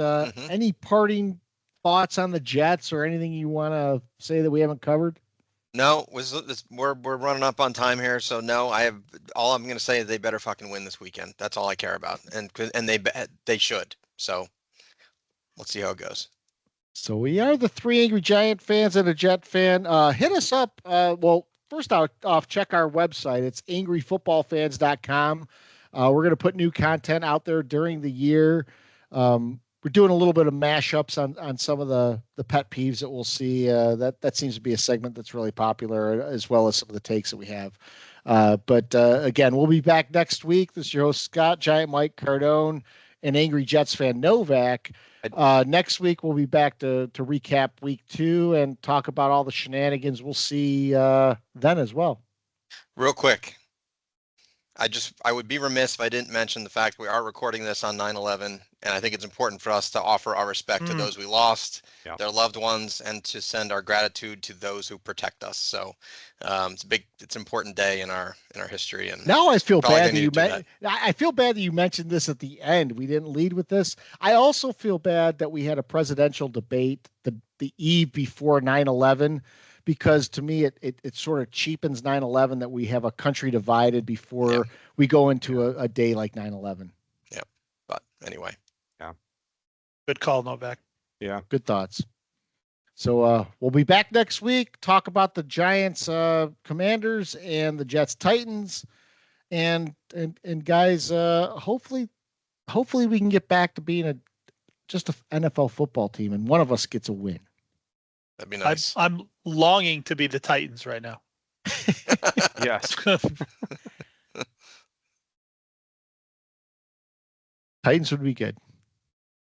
Any parting thoughts on the Jets or anything you want to say that we haven't covered? No, we're running up on time here, so no. All I'm going to say is they better fucking win this weekend. That's all I care about, and they should. So let's see how it goes. So we are the 3 Angry Giant fans and a Jet fan. Hit us up. Well, first off, check our website. It's angryfootballfans.com. We're going to put new content out there during the year. We're doing a little bit of mashups on some of the pet peeves that we'll see. That seems to be a segment that's really popular, as well as some of the takes that we have. But again, we'll be back next week. This is your host, Scott, Giant Mike, Cardone, and Angry Jets fan Novak. Next week, we'll be back to recap week 2 and talk about all the shenanigans we'll see then as well. Real quick. I would be remiss if I didn't mention the fact we are recording this on 9/11, and I think it's important for us to offer our respect to those we lost, their loved ones, and to send our gratitude to those who protect us. So it's an important day in our history. And now I feel bad I feel bad that you mentioned this at the end. We didn't lead with this. I also feel bad that we had a presidential debate the eve before 9/11. Because to me, it sort of cheapens 9/11 that we have a country divided before we go into a day like 9/11. Yeah. But anyway. Good call, Novak. Yeah. Good thoughts. So we'll be back next week, talk about the Giants Commanders and the Jets Titans. And guys, hopefully we can get back to being just an NFL football team, and one of us gets a win. That'd be nice. I'm longing to be the Titans right now. Yes. Titans would be good.